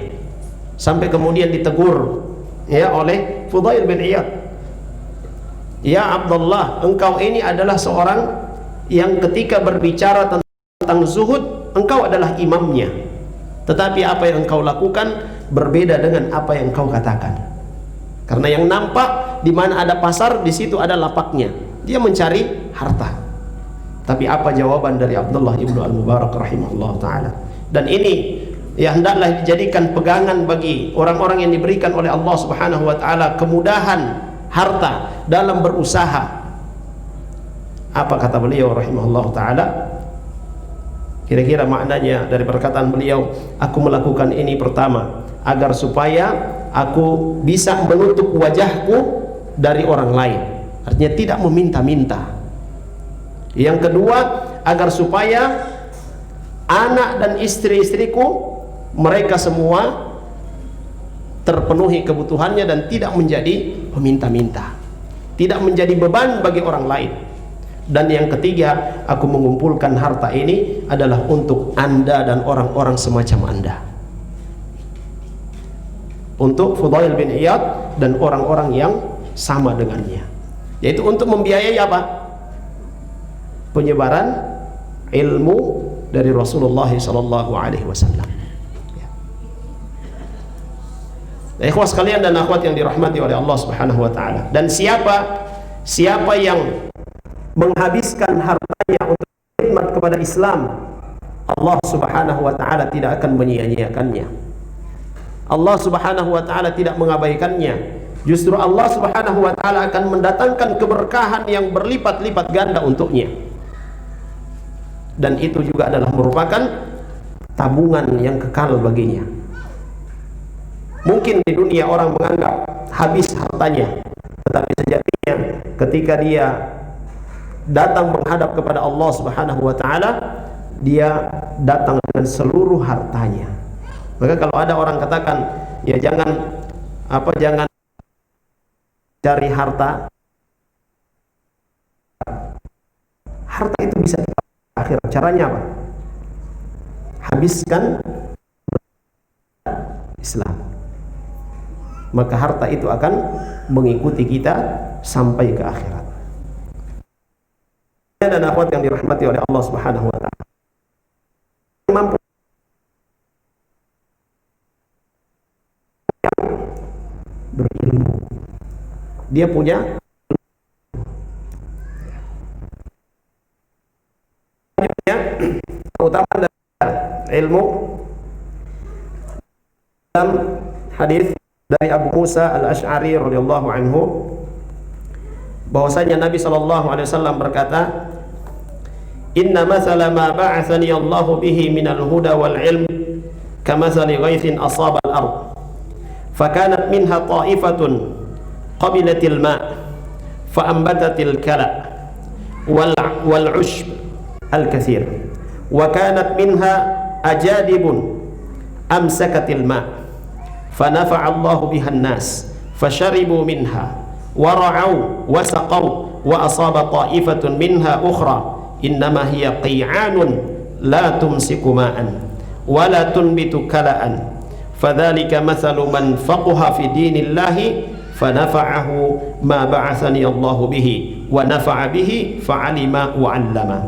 sampai kemudian ditegur oleh Fudail bin Iyad, ya Abdullah, engkau ini adalah seorang yang ketika berbicara tentang zuhud, engkau adalah imamnya, tetapi apa yang engkau lakukan berbeda dengan apa yang engkau katakan. Karena yang nampak di mana ada pasar, di situ ada lapaknya. Dia mencari harta. Tapi apa jawaban dari Abdullah ibnu Al-Mubarak rahimahullah ta'ala? Dan ini ya hendaklah dijadikan pegangan bagi orang-orang yang diberikan oleh Allah Subhanahu wa taala kemudahan harta dalam berusaha. Apa kata beliau rahimahullah taala? Kira-kira maknanya dari perkataan beliau, aku melakukan ini pertama agar supaya aku bisa menutup wajahku dari orang lain, artinya tidak meminta-minta. Yang kedua, agar supaya anak dan istri-istriku mereka semua terpenuhi kebutuhannya dan tidak menjadi peminta-minta, tidak menjadi beban bagi orang lain. Dan yang ketiga, aku mengumpulkan harta ini adalah untuk Anda dan orang-orang semacam Anda, untuk Fudail bin Iyad dan orang-orang yang sama dengannya, yaitu untuk membiayai apa? Penyebaran ilmu dari Rasulullah sallallahu alaihi wasallam. Ikhwas sekalian dan akhwat yang dirahmati oleh Allah Subhanahu wa taala. Dan siapa yang menghabiskan hartanya untuk khidmat kepada Islam, Allah Subhanahu wa taala tidak akan menyia-nyiakannya. Allah Subhanahu wa taala tidak mengabaikannya. Justru Allah Subhanahu wa taala akan mendatangkan keberkahan yang berlipat-lipat ganda untuknya. Dan itu juga adalah merupakan tabungan yang kekal baginya. Mungkin di dunia orang menganggap habis hartanya, tetapi sejatinya ketika dia datang menghadap kepada Allah Subhanahu wa taala, dia datang dengan seluruh hartanya. Maka kalau ada orang katakan, ya jangan cari harta. Harta itu bisa dipakai akhirat. Caranya apa? Habiskan Islam. Maka harta itu akan mengikuti kita sampai ke akhirat. Dan akhwat yang dirahmati oleh Allah Subhanahu wa taala, mampu berilmu, dia punya keutamaan dari ilmu. Dalam hadis dari Abu Musa al-Ash'ari radhiyallahu anhu, bahwasanya Nabi sallallahu alaihi wasallam berkata, "Inna mathala ma ba'athani Allah bihi minal huda wal ilm kamathali ghaithin asaba al-ard fakanat minha ta'ifatun qabilatil ma' fa'ambatatil kala wal 'ushb al-kathir wa kanat minha ajadibun amsakatil ma' fanafa'a Allah biha an-nas fasharibu minha wara'au wasaqau wa asaba ta'ifatun minha ukhra innama hiya qi'anun la tumsiku ma'an wa la tunbitu kala'an fadzalika mathalu man faqaha fi dinillahi fanafa'ahu ma ba'athani Allah bihi wa nafa'a bihi fa'alima wa 'allama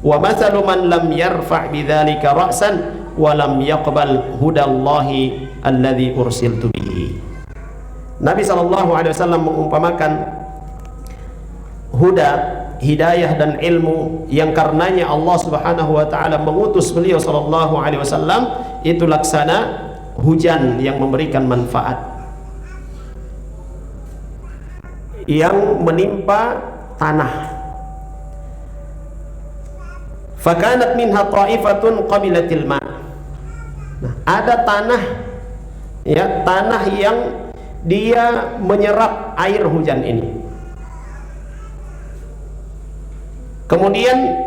wa mathalu man lam yarfa' bidzalika ra'san wa lam yaqbal hudallahi alladzi ursiltu bihi." Nabi sallallahu alaihi wasallam mengumpamakan huda, hidayah dan ilmu yang karenanya Allah Subhanahu wa taala mengutus beliau sallallahu alaihi wasallam itu laksana hujan yang memberikan manfaat yang menimpa tanah. Fakanat minha ta'ifatun qabilatil ma'. Nah, ada tanah, ya, tanah yang dia menyerap air hujan ini. Kemudian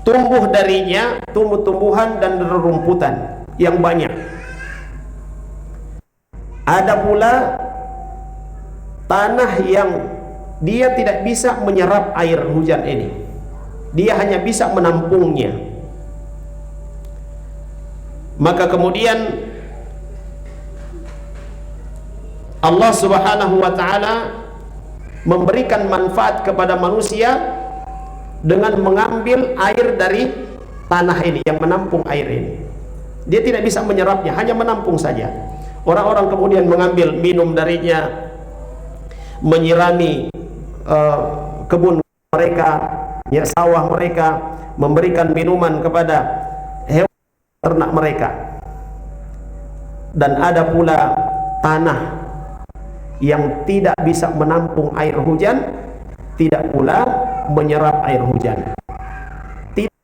tumbuh darinya tumbuh-tumbuhan dan rerumputan yang banyak. Ada pula tanah yang dia tidak bisa menyerap air hujan ini, dia hanya bisa menampungnya. Maka kemudian Allah Subhanahu wa taala memberikan manfaat kepada manusia dengan mengambil air dari tanah ini yang menampung air ini. Dia tidak bisa menyerapnya, hanya menampung saja. Orang-orang kemudian mengambil minum darinya, menyirami kebun mereka, sawah mereka, memberikan minuman kepada hewan ternak mereka. dan ada pula tanah yang tidak bisa menampung air hujan, tidak pula menyerap air hujan. Tidak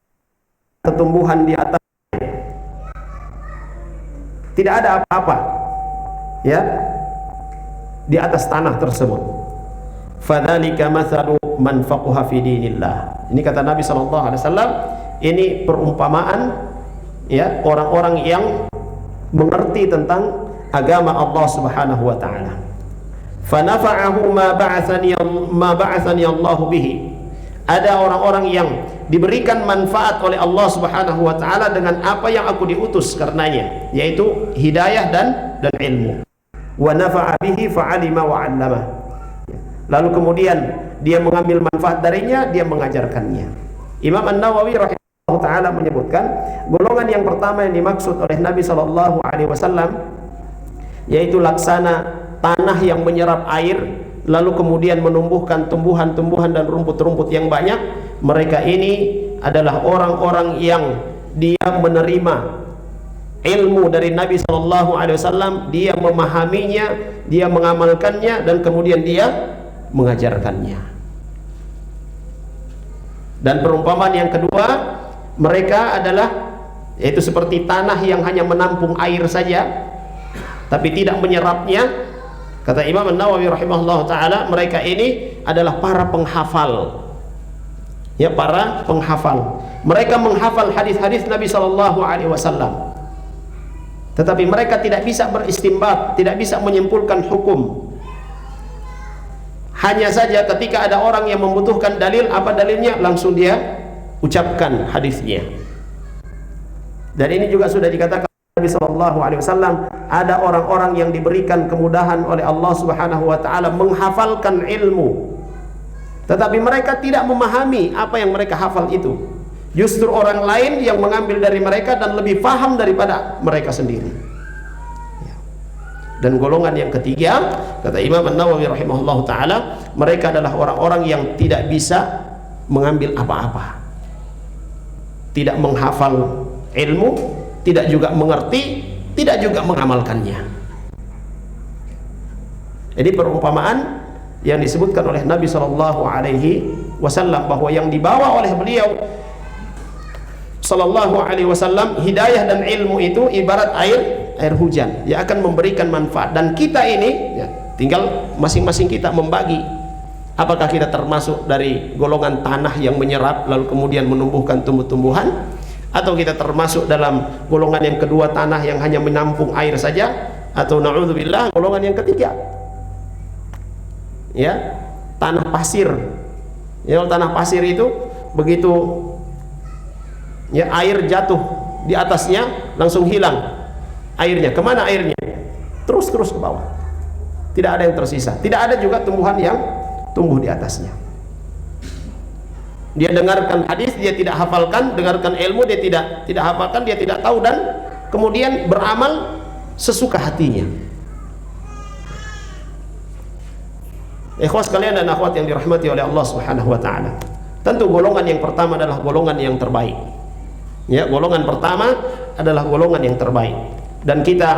ada tumbuhan di atas, tidak ada apa-apa ya di atas tanah tersebut. Fadzalika mathalu man faqaha fi dinillah. Ini kata Nabi sallallahu alaihi wasallam, ini perumpamaan ya orang-orang yang mengerti tentang agama Allah Subhanahu wa taala. Fa nafa'ahu ma ba'athani Allah bihi. Ada orang-orang yang diberikan manfaat oleh Allah Subhanahu wa taala dengan apa yang aku diutus karenanya, yaitu hidayah dan ilmu. Wa nafa'a bihi fa'alima wa 'allama. Lalu kemudian dia mengambil manfaat darinya, dia mengajarkannya. Imam An-Nawawi rahimahullah taala menyebutkan golongan yang pertama yang dimaksud oleh Nabi sallallahu alaihi wasallam yaitu laksana tanah yang menyerap air lalu kemudian menumbuhkan tumbuhan-tumbuhan dan rumput-rumput yang banyak. Mereka ini adalah orang-orang yang dia menerima ilmu dari Nabi sallallahu alaihi wasallam, dia memahaminya, dia mengamalkannya, dan kemudian dia mengajarkannya. Dan perumpamaan yang kedua, mereka adalah yaitu seperti tanah yang hanya menampung air saja tapi tidak menyerapnya. Kata Imam An-Nawawi rahimahullah taala, mereka ini adalah para penghafal. Ya, para penghafal. Mereka menghafal hadis-hadis Nabi sallallahu alaihi wasallam. Tetapi mereka tidak bisa beristinbat, tidak bisa menyimpulkan hukum. Hanya saja ketika ada orang yang membutuhkan dalil, apa dalilnya, langsung dia ucapkan hadisnya. Dan ini juga sudah dikatakan Nabi sallallahu alaihi wasallam, ada orang-orang yang diberikan kemudahan oleh Allah Subhanahu wa taala menghafalkan ilmu, tetapi mereka tidak memahami apa yang mereka hafal itu. Justru orang lain yang mengambil dari mereka dan lebih paham daripada mereka sendiri. Dan golongan yang ketiga, kata Imam An-Nawawi rahimahullah taala, mereka adalah orang-orang yang tidak bisa mengambil apa-apa, tidak menghafal ilmu, tidak juga mengerti, tidak juga mengamalkannya. Jadi perumpamaan yang disebutkan oleh Nabi sallallahu alaihi wasallam bahwa yang dibawa oleh beliau sallallahu alaihi wasallam, hidayah dan ilmu itu ibarat air hujan yang akan memberikan manfaat. Dan kita ini ya, tinggal masing-masing kita membagi, apakah kita termasuk dari golongan tanah yang menyerap lalu kemudian menumbuhkan tumbuh-tumbuhan, atau kita termasuk dalam golongan yang kedua, tanah yang hanya menampung air saja, atau na'udzubillah golongan yang ketiga ya, tanah pasir. Ya, kalau tanah pasir itu begitu ya air jatuh di atasnya langsung hilang airnya. Kemana airnya? Terus ke bawah, tidak ada yang tersisa, tidak ada juga tumbuhan yang tumbuh di atasnya. Dia dengarkan hadis, dia tidak hafalkan, dengarkan ilmu, dia tidak hafalkan, dia tidak tahu, dan kemudian beramal sesuka hatinya. Ikhwas sekalian dan akhwat yang dirahmati oleh Allah Subhanahu wa taala, tentu golongan yang pertama adalah golongan yang terbaik. Ya, golongan pertama adalah golongan yang terbaik, dan kita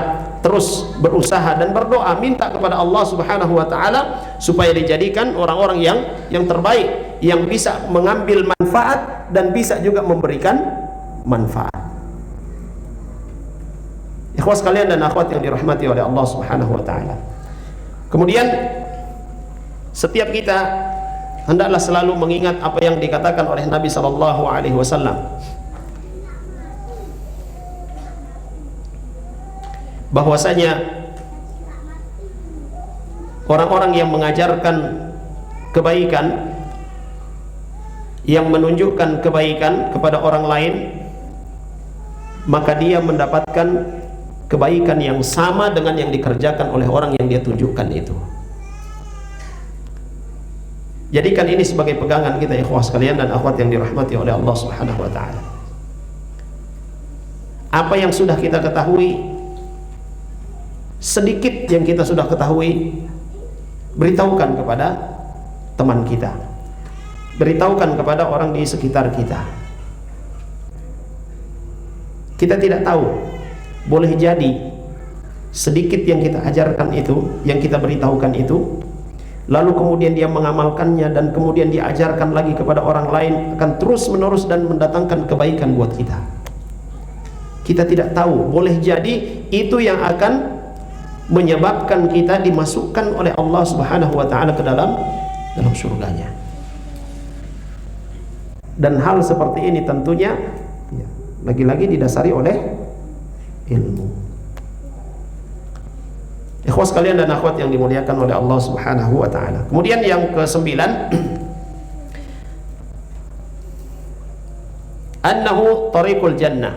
terus berusaha dan berdoa minta kepada Allah Subhanahu wa taala supaya dijadikan orang-orang yang terbaik, yang bisa mengambil manfaat dan bisa juga memberikan manfaat. Ikhwas sekalian dan akhwat yang dirahmati oleh Allah Subhanahu wa taala. Kemudian setiap kita hendaklah selalu mengingat apa yang dikatakan oleh Nabi sallallahu alaihi wasallam, bahwasanya orang-orang yang mengajarkan kebaikan, yang menunjukkan kebaikan kepada orang lain, maka dia mendapatkan kebaikan yang sama dengan yang dikerjakan oleh orang yang dia tunjukkan itu. Jadikan ini sebagai pegangan kita, ikhwas sekalian dan akhwat yang dirahmati oleh Allah Subhanahu wa taala. Apa yang sudah kita ketahui, sedikit yang kita sudah ketahui, beritahukan kepada teman kita, beritahukan kepada orang di sekitar kita. Kita tidak tahu, boleh jadi sedikit yang kita ajarkan itu, yang kita beritahukan itu, lalu kemudian dia mengamalkannya dan kemudian diajarkan lagi kepada orang lain, akan terus menerus dan mendatangkan kebaikan buat kita. Kita tidak tahu, boleh jadi itu yang akan menyebabkan kita dimasukkan oleh Allah Subhanahu wa taala ke dalam surganya. Dan hal seperti ini tentunya lagi-lagi didasari oleh ilmu. Ikhwas sekalian dan akhwat yang dimuliakan oleh Allah Subhanahu wa taala. Kemudian yang ke-9, annahu tariqul jannah.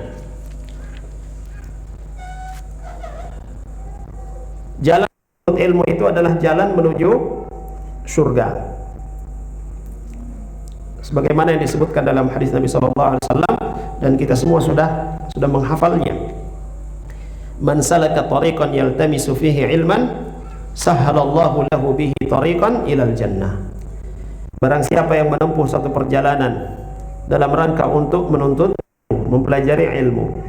Jalan ilmu itu adalah jalan menuju surga. Sebagaimana yang disebutkan dalam hadis Nabi sallallahu alaihi wasallam dan kita semua sudah menghafalnya. Man salaka tariqan yaltamisu fihi ilman sahhalallahu lahu bihi tariqan ilal jannah. Barang siapa yang menempuh satu perjalanan dalam rangka untuk menuntut, mempelajari ilmu,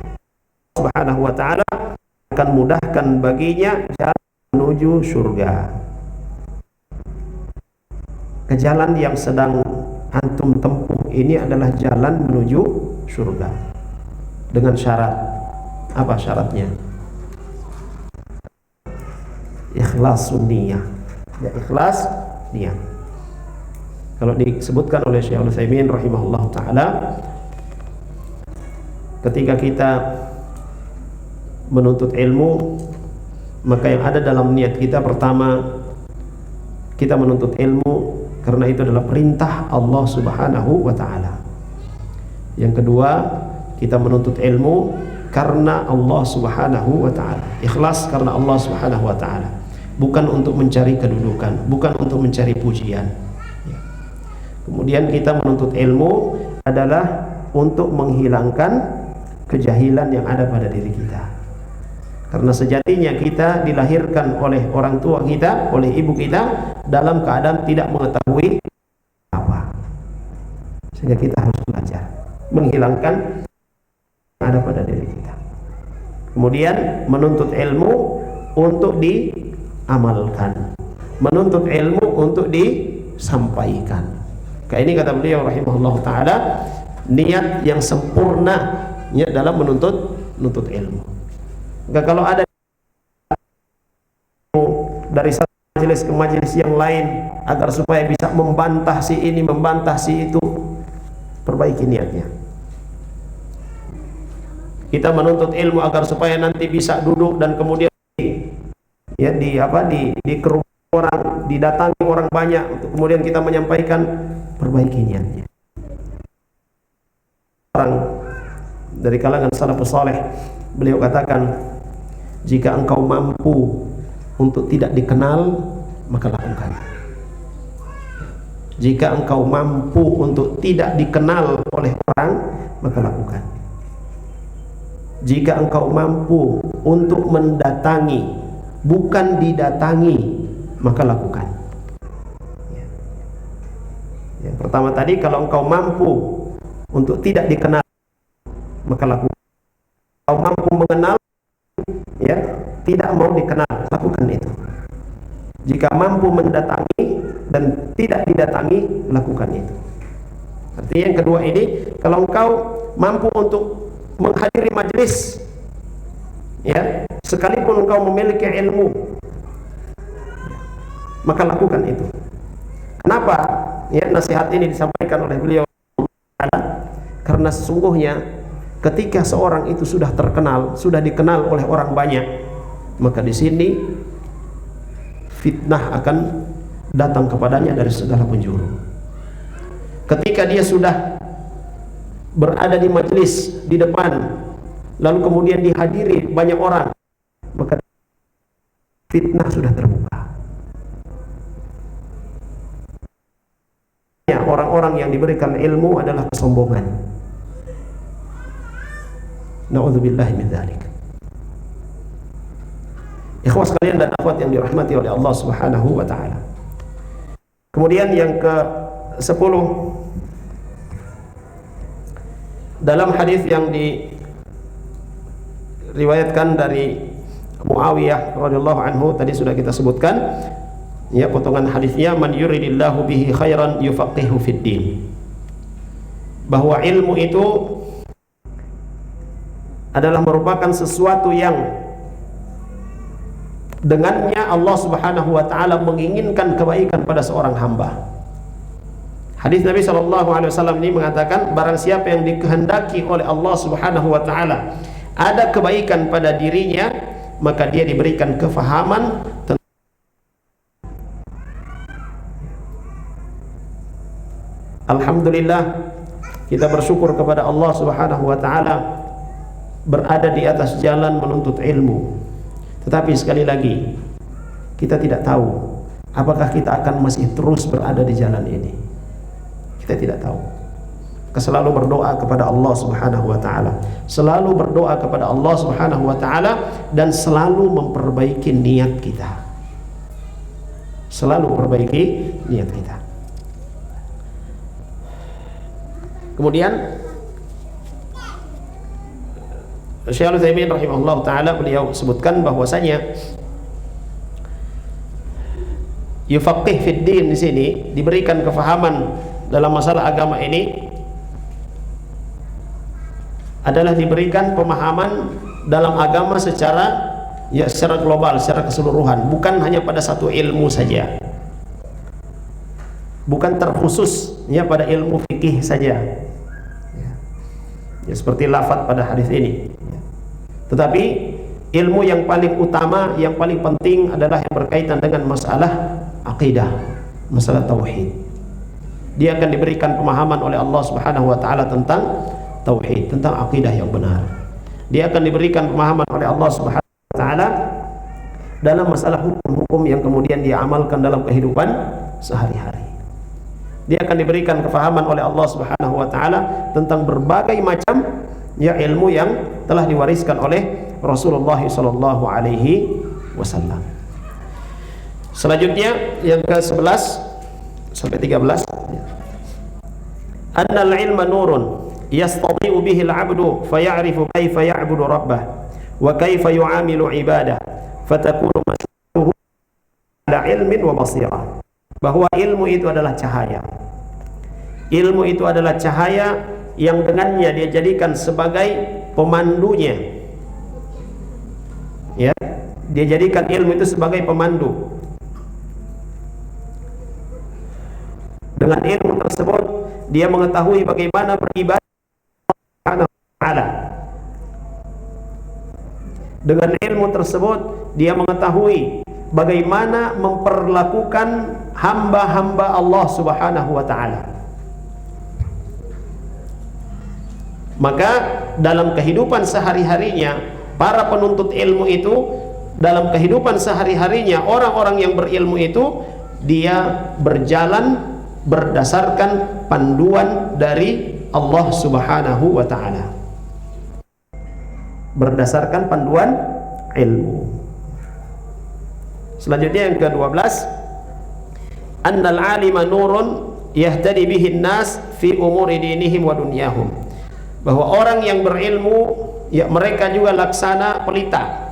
Subhanahu wa taala akan mudahkan baginya jalan menuju surga. Ke jalan yang sedang antum tempuh ini adalah jalan menuju surga dengan syarat. Apa syaratnya? Ikhlasun niyah. Ya, ikhlas niat. Kalau disebutkan oleh Syekh Al-Utsaimin rahimahullah taala, ketika kita menuntut ilmu, maka yang ada dalam niat kita, pertama, kita menuntut ilmu karena itu adalah perintah Allah Subhanahu wa taala. Yang kedua, kita menuntut ilmu karena Allah Subhanahu wa taala. Ikhlas karena Allah Subhanahu wa taala. Bukan untuk mencari kedudukan, bukan untuk mencari pujian. Kemudian kita menuntut ilmu adalah untuk menghilangkan kejahilan yang ada pada diri kita. Karena sejatinya kita dilahirkan oleh orang tua kita, oleh ibu kita dalam keadaan tidak mengetahui apa. Sehingga kita harus belajar menghilangkan yang ada pada diri kita. Kemudian menuntut ilmu untuk diamalkan, menuntut ilmu untuk disampaikan. Kayak ini kata beliau rahimahullah taala, niat yang sempurna niat dalam menuntut ilmu. Enggak, kalau ada dari satu majelis ke majelis yang lain agar supaya bisa membantah si ini, membantah si itu, perbaiki niatnya. Kita menuntut ilmu agar supaya nanti bisa duduk dan kemudian di kerumunan orang, didatangi orang banyak untuk kemudian kita menyampaikan, perbaiki niatnya. Orang dari kalangan salafus saleh, beliau katakan, jika engkau mampu untuk tidak dikenal, maka lakukan. Jika engkau mampu untuk tidak dikenal oleh orang, maka lakukan. Jika engkau mampu untuk mendatangi, bukan didatangi, maka lakukan. Yang pertama tadi, kalau engkau mampu untuk tidak dikenal, maka lakukan. Engkau mampu mengenal, ya, tidak mau dikenal, lakukan itu. Jika mampu mendatangi dan tidak didatangi, lakukan itu. Artinya yang kedua ini, kalau engkau mampu untuk menghadiri majelis, ya, sekalipun engkau memiliki ilmu, maka lakukan itu. Kenapa? Ya, nasihat ini disampaikan oleh beliau karena sesungguhnya ketika seorang itu sudah terkenal, sudah dikenal oleh orang banyak, maka di sini fitnah akan datang kepadanya dari segala penjuru. Ketika dia sudah berada di majelis di depan, lalu kemudian dihadiri banyak orang, maka fitnah sudah terbuka. Orang-orang yang diberikan ilmu adalah kesombongan. Na'udzubillahi min dzalik. Ikhwas sekalian dan akhwat yang dirahmati oleh Allah Subhanahu wa taala. Kemudian yang ke-10, dalam hadis yang diriwayatkan dari Muawiyah radhiyallahu anhu tadi sudah kita sebutkan, ya, potongan hadisnya, man yuridillahu bihi khairan yufaqihu fid din, bahwa ilmu itu adalah merupakan sesuatu yang dengannya Allah Subhanahu wa taala menginginkan kebaikan pada seorang hamba. Hadis Nabi SAW ini mengatakan, barang siapa yang dikehendaki oleh Allah Subhanahu wa taala ada kebaikan pada dirinya, maka dia diberikan kefahaman tentang. Alhamdulillah, kita bersyukur kepada Allah Subhanahu wa taala berada di atas jalan menuntut ilmu. Tetapi sekali lagi, kita tidak tahu apakah kita akan masih terus berada di jalan ini. Kita tidak tahu. Kita selalu berdoa kepada Allah Subhanahu wa taala, selalu berdoa kepada Allah Subhanahu wa taala, dan selalu memperbaiki niat kita. Selalu perbaiki niat kita. Kemudian Syekh Al-Utsaimin rahimahullah taala beliau sebutkan bahwasanya yufaqih fid din di sini diberikan kefahaman dalam masalah agama ini adalah diberikan pemahaman dalam agama secara global, secara keseluruhan, bukan hanya pada satu ilmu saja, bukan terkhusus pada ilmu fikih saja, ya, seperti lafaz pada hadis ini, tetapi ilmu yang paling utama, yang paling penting adalah yang berkaitan dengan masalah akidah, masalah tauhid. Dia akan diberikan pemahaman oleh Allah Subhanahu wa taala tentang tauhid, tentang akidah yang benar. Dia akan diberikan pemahaman oleh Allah Subhanahu wa taala dalam masalah hukum-hukum yang kemudian dia amalkan dalam kehidupan sehari-hari. Dia akan diberikan kefahaman oleh Allah Subhanahu wa taala tentang berbagai macam ilmu yang telah diwariskan oleh Rasulullah sallallahu alaihi wasallam. Selanjutnya yang ke-11 sampai 13, annal ilma nurun yastati'u bihi al-'abdu faya'rifu kaifa ya'budu rabbah wa kaifa yu'amilu ibadah fatakunu mas'aluhu ala ilmin wa basirah. Bahwa ilmu itu adalah cahaya. Ilmu itu adalah cahaya yang dengannya dia jadikan sebagai pemandunya. Ya, dia jadikan ilmu itu sebagai pemandu. Dengan ilmu tersebut dia mengetahui bagaimana beribadah kepada Allah. Dengan ilmu tersebut dia mengetahui bagaimana memperlakukan hamba-hamba Allah Subhanahu wa taala. Maka dalam kehidupan sehari-harinya para penuntut ilmu itu, dalam kehidupan sehari-harinya orang-orang yang berilmu itu, dia berjalan berdasarkan panduan dari Allah Subhanahu wa taala, berdasarkan panduan ilmu. Selanjutnya yang ke-12, annal alima nurun yahtadi bihi an-nas fi umuri dinihim wa dunyahum. Bahwa orang yang berilmu, ya, mereka juga laksana pelita.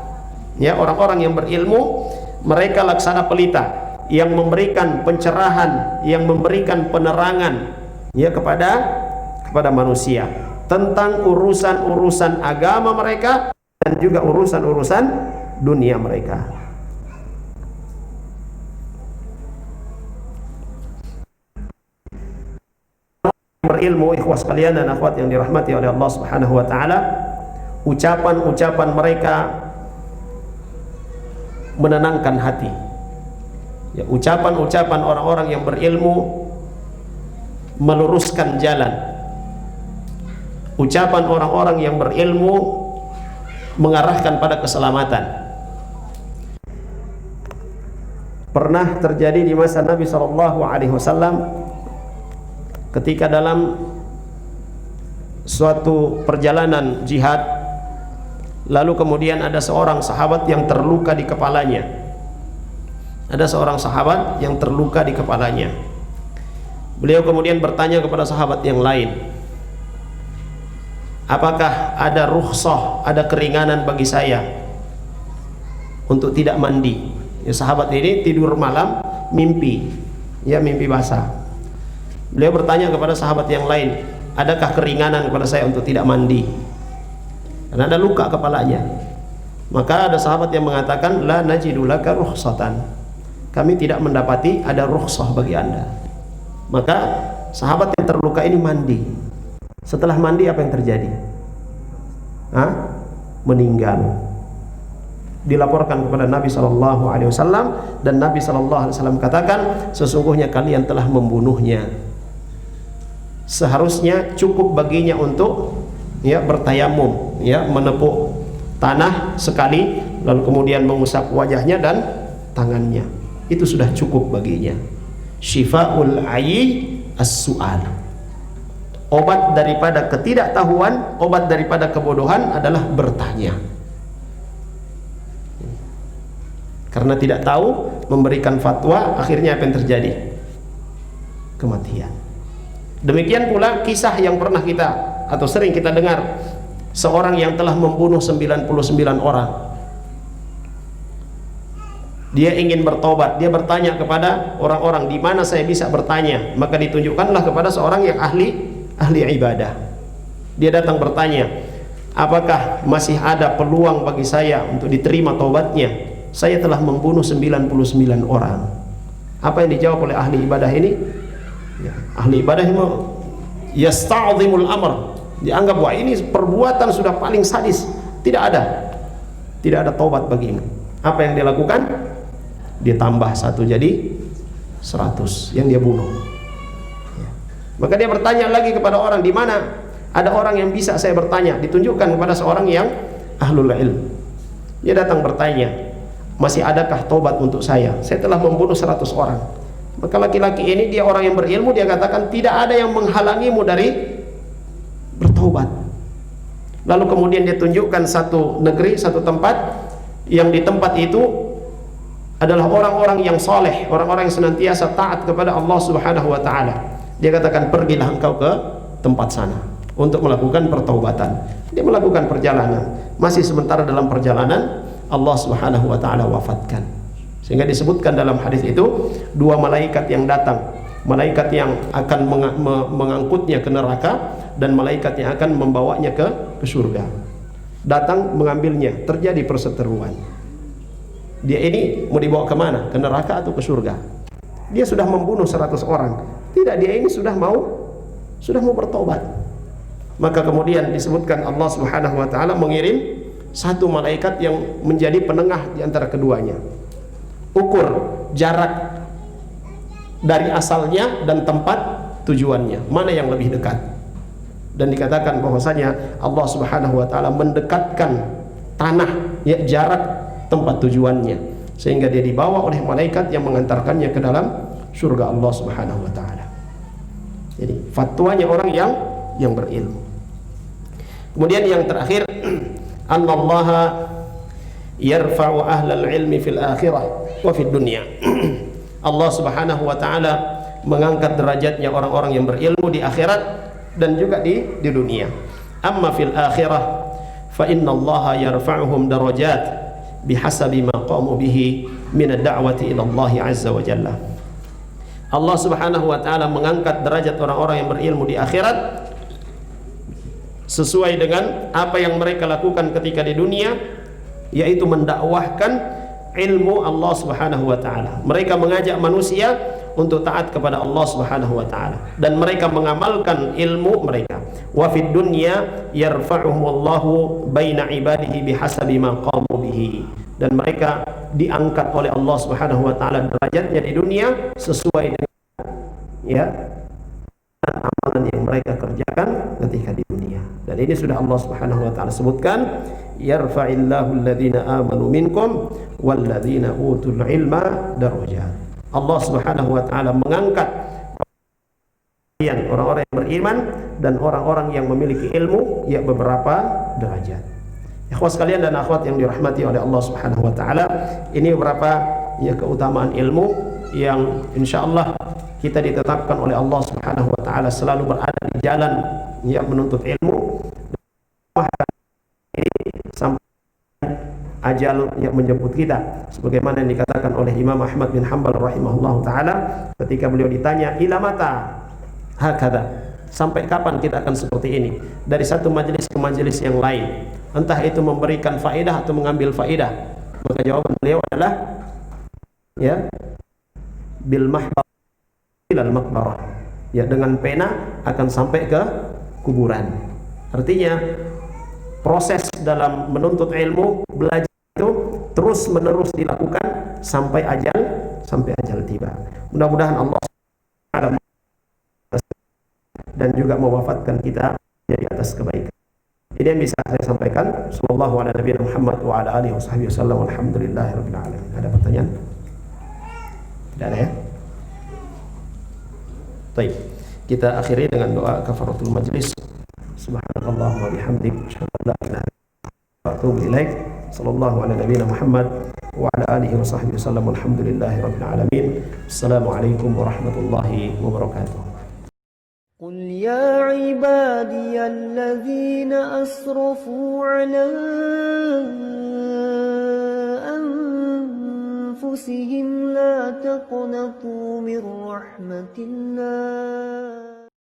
Ya, orang-orang yang berilmu mereka laksana pelita yang memberikan pencerahan, yang memberikan penerangan, ya, kepada manusia tentang urusan-urusan agama mereka dan juga urusan-urusan dunia mereka. Berilmu, ikhwas sekalian dan akhwat yang dirahmati oleh Allah Subhanahu wa taala, ucapan-ucapan mereka menenangkan hati. Ya, ucapan-ucapan orang-orang yang berilmu meluruskan jalan. Ucapan orang-orang yang berilmu mengarahkan pada keselamatan. Pernah terjadi di masa Nabi SAW ketika dalam suatu perjalanan jihad, lalu kemudian ada seorang sahabat yang terluka di kepalanya. Ada seorang sahabat yang terluka di kepalanya. Beliau kemudian bertanya kepada sahabat yang lain, apakah ada rukhsah, ada keringanan bagi saya untuk tidak mandi. Ya, sahabat ini tidur malam mimpi, ya mimpi basah. Beliau bertanya kepada sahabat yang lain, adakah keringanan kepada saya untuk tidak mandi? Karena ada luka kepalanya. Maka ada sahabat yang mengatakan, la najidu laka rukhsatan. Kami tidak mendapati ada rukhsah bagi Anda. Maka sahabat yang terluka ini mandi. Setelah mandi apa yang terjadi? Meninggal. Dilaporkan kepada Nabi SAW, dan Nabi SAW katakan, sesungguhnya kalian telah membunuhnya. Seharusnya cukup baginya untuk bertayamum, menepuk tanah sekali, lalu kemudian mengusap wajahnya dan tangannya. Itu sudah cukup baginya. Syifa'ul ayyi as-su'al. Obat daripada ketidaktahuan, obat daripada kebodohan adalah bertanya. Karena tidak tahu, memberikan fatwa, akhirnya apa yang terjadi? Kematian. Demikian pula kisah yang pernah kita atau sering kita dengar, seorang yang telah membunuh 99 orang. Dia ingin bertobat, dia bertanya kepada orang-orang, di mana saya bisa bertanya? Maka ditunjukkanlah kepada seorang yang ahli ibadah. Dia datang bertanya, apakah masih ada peluang bagi saya untuk diterima taubatnya? Saya telah membunuh 99 orang. Apa yang dijawab oleh ahli ibadah ini? Ahli ibadah ini yasta'zimul amr. Dianggap, wah ini perbuatan sudah paling sadis. Tidak ada taubat bagimu. Apa yang dia lakukan? Dia tambah 1 jadi 100 yang dia bunuh. Maka dia bertanya lagi kepada orang, di mana ada orang yang bisa saya bertanya? Ditunjukkan kepada seorang yang ahlul ilm. Dia datang bertanya, masih adakah tobat untuk saya? Saya telah membunuh 100 orang. Maka laki-laki ini, dia orang yang berilmu, dia katakan, tidak ada yang menghalangimu dari bertobat. Lalu kemudian dia tunjukkan satu negeri, satu tempat, yang di tempat itu adalah orang-orang yang soleh, orang-orang yang senantiasa taat kepada Allah Subhanahu wa ta'ala. Dia katakan, pergilah engkau ke tempat sana untuk melakukan pertaubatan. Dia melakukan perjalanan. Masih sementara dalam perjalanan, Allah Subhanahu wa ta'ala wafatkan. Sehingga disebutkan dalam hadis itu, 2 malaikat yang datang, malaikat yang akan mengangkutnya ke neraka dan malaikat yang akan membawanya ke surga. Datang mengambilnya, terjadi perseteruan. Dia ini mau dibawa kemana? Ke neraka atau ke surga? Dia sudah membunuh 100 orang. Tidak, dia ini sudah mau bertobat. Maka kemudian disebutkan Allah Subhanahu wa ta'ala mengirim 1 malaikat yang menjadi penengah di antara keduanya. Ukur jarak dari asalnya dan tempat tujuannya, mana yang lebih dekat. Dan dikatakan bahwasanya Allah Subhanahu wa ta'ala mendekatkan tanah, jarak tempat tujuannya, sehingga dia dibawa oleh malaikat yang mengantarkannya ke dalam surga Allah Subhanahu wa ta'ala. Jadi fatwanya orang yang berilmu. Kemudian yang terakhir, Allaha yarfa'u ahlal ilmi fil akhirah wa fid dunya. Allah Subhanahu wa ta'ala mengangkat derajatnya orang-orang yang berilmu di akhirat dan juga di dunia. Amma fil akhirah fa inna Allah yarfa'uhum darajat bihasabi ma qamu bihi min ad-da'wati ila Allah azza wa jalla. Allah Subhanahu wa ta'ala mengangkat derajat orang-orang yang berilmu di akhirat sesuai dengan apa yang mereka lakukan ketika di dunia, yaitu mendakwahkan ilmu Allah Subhanahu wa ta'ala. Mereka mengajak manusia untuk taat kepada Allah Subhanahu wa ta'ala, dan mereka mengamalkan ilmu mereka. Wa fid dunya yarfa'uhumullahu baina ibadihi bihasabi ma qamu bihi. Dan mereka diangkat oleh Allah Subhanahu wa ta'ala derajatnya di dunia sesuai dengan amalan yang mereka kerjakan ketika di dunia. Dan ini sudah Allah Subhanahu wa ta'ala sebutkan, yarfa'illahu alladhina amanu minkum walladhina utul ilma darajat. Allah Subhanahu wa ta'ala mengangkat orang-orang yang beriman dan orang-orang yang memiliki ilmu beberapa derajat. Ikhwas sekalian dan akhwat yang dirahmati oleh Allah Subhanahu wa ta'ala, ini beberapa keutamaan ilmu yang insyaallah kita ditetapkan oleh Allah Subhanahu wa ta'ala selalu berada di jalan menuntut ilmu sampai ajal yang menjemput kita, sebagaimana yang dikatakan oleh Imam Ahmad bin Hanbal rahimahullahu taala ketika beliau ditanya ila mata hakada, sampai kapan kita akan seperti ini, dari satu majelis ke majelis yang lain, entah itu memberikan faedah atau mengambil faedah. Maka jawaban beliau adalah ya bil mahbar ilal maqbarah, ya dengan pena akan sampai ke kuburan. Artinya proses dalam menuntut ilmu, belajar itu terus menerus dilakukan sampai ajal tiba. Mudah-mudahan Allah dan juga mewafatkan kita di atas kebaikan. Ini yang bisa saya sampaikan. Sallallahu ala nabiyina Muhammad wa ala alihi wasallam. Alhamdulillahirabbil alamin. Ada pertanyaan? Tidak ada ya? Baik. Kita akhiri dengan doa kafaratul majlis. Subhanallah wa bihamdik, asyhadu an la ilaha illa anta, wa atubu ilaik. Sallallahu ala nabiyina Muhammad wa ala alihi wasallam. Alhamdulillahirabbil alamin. Assalamualaikum warahmatullahi wabarakatuh. قل يا عبادي الذين أسرفوا على أنفسهم لا تقنطوا من رحمة الله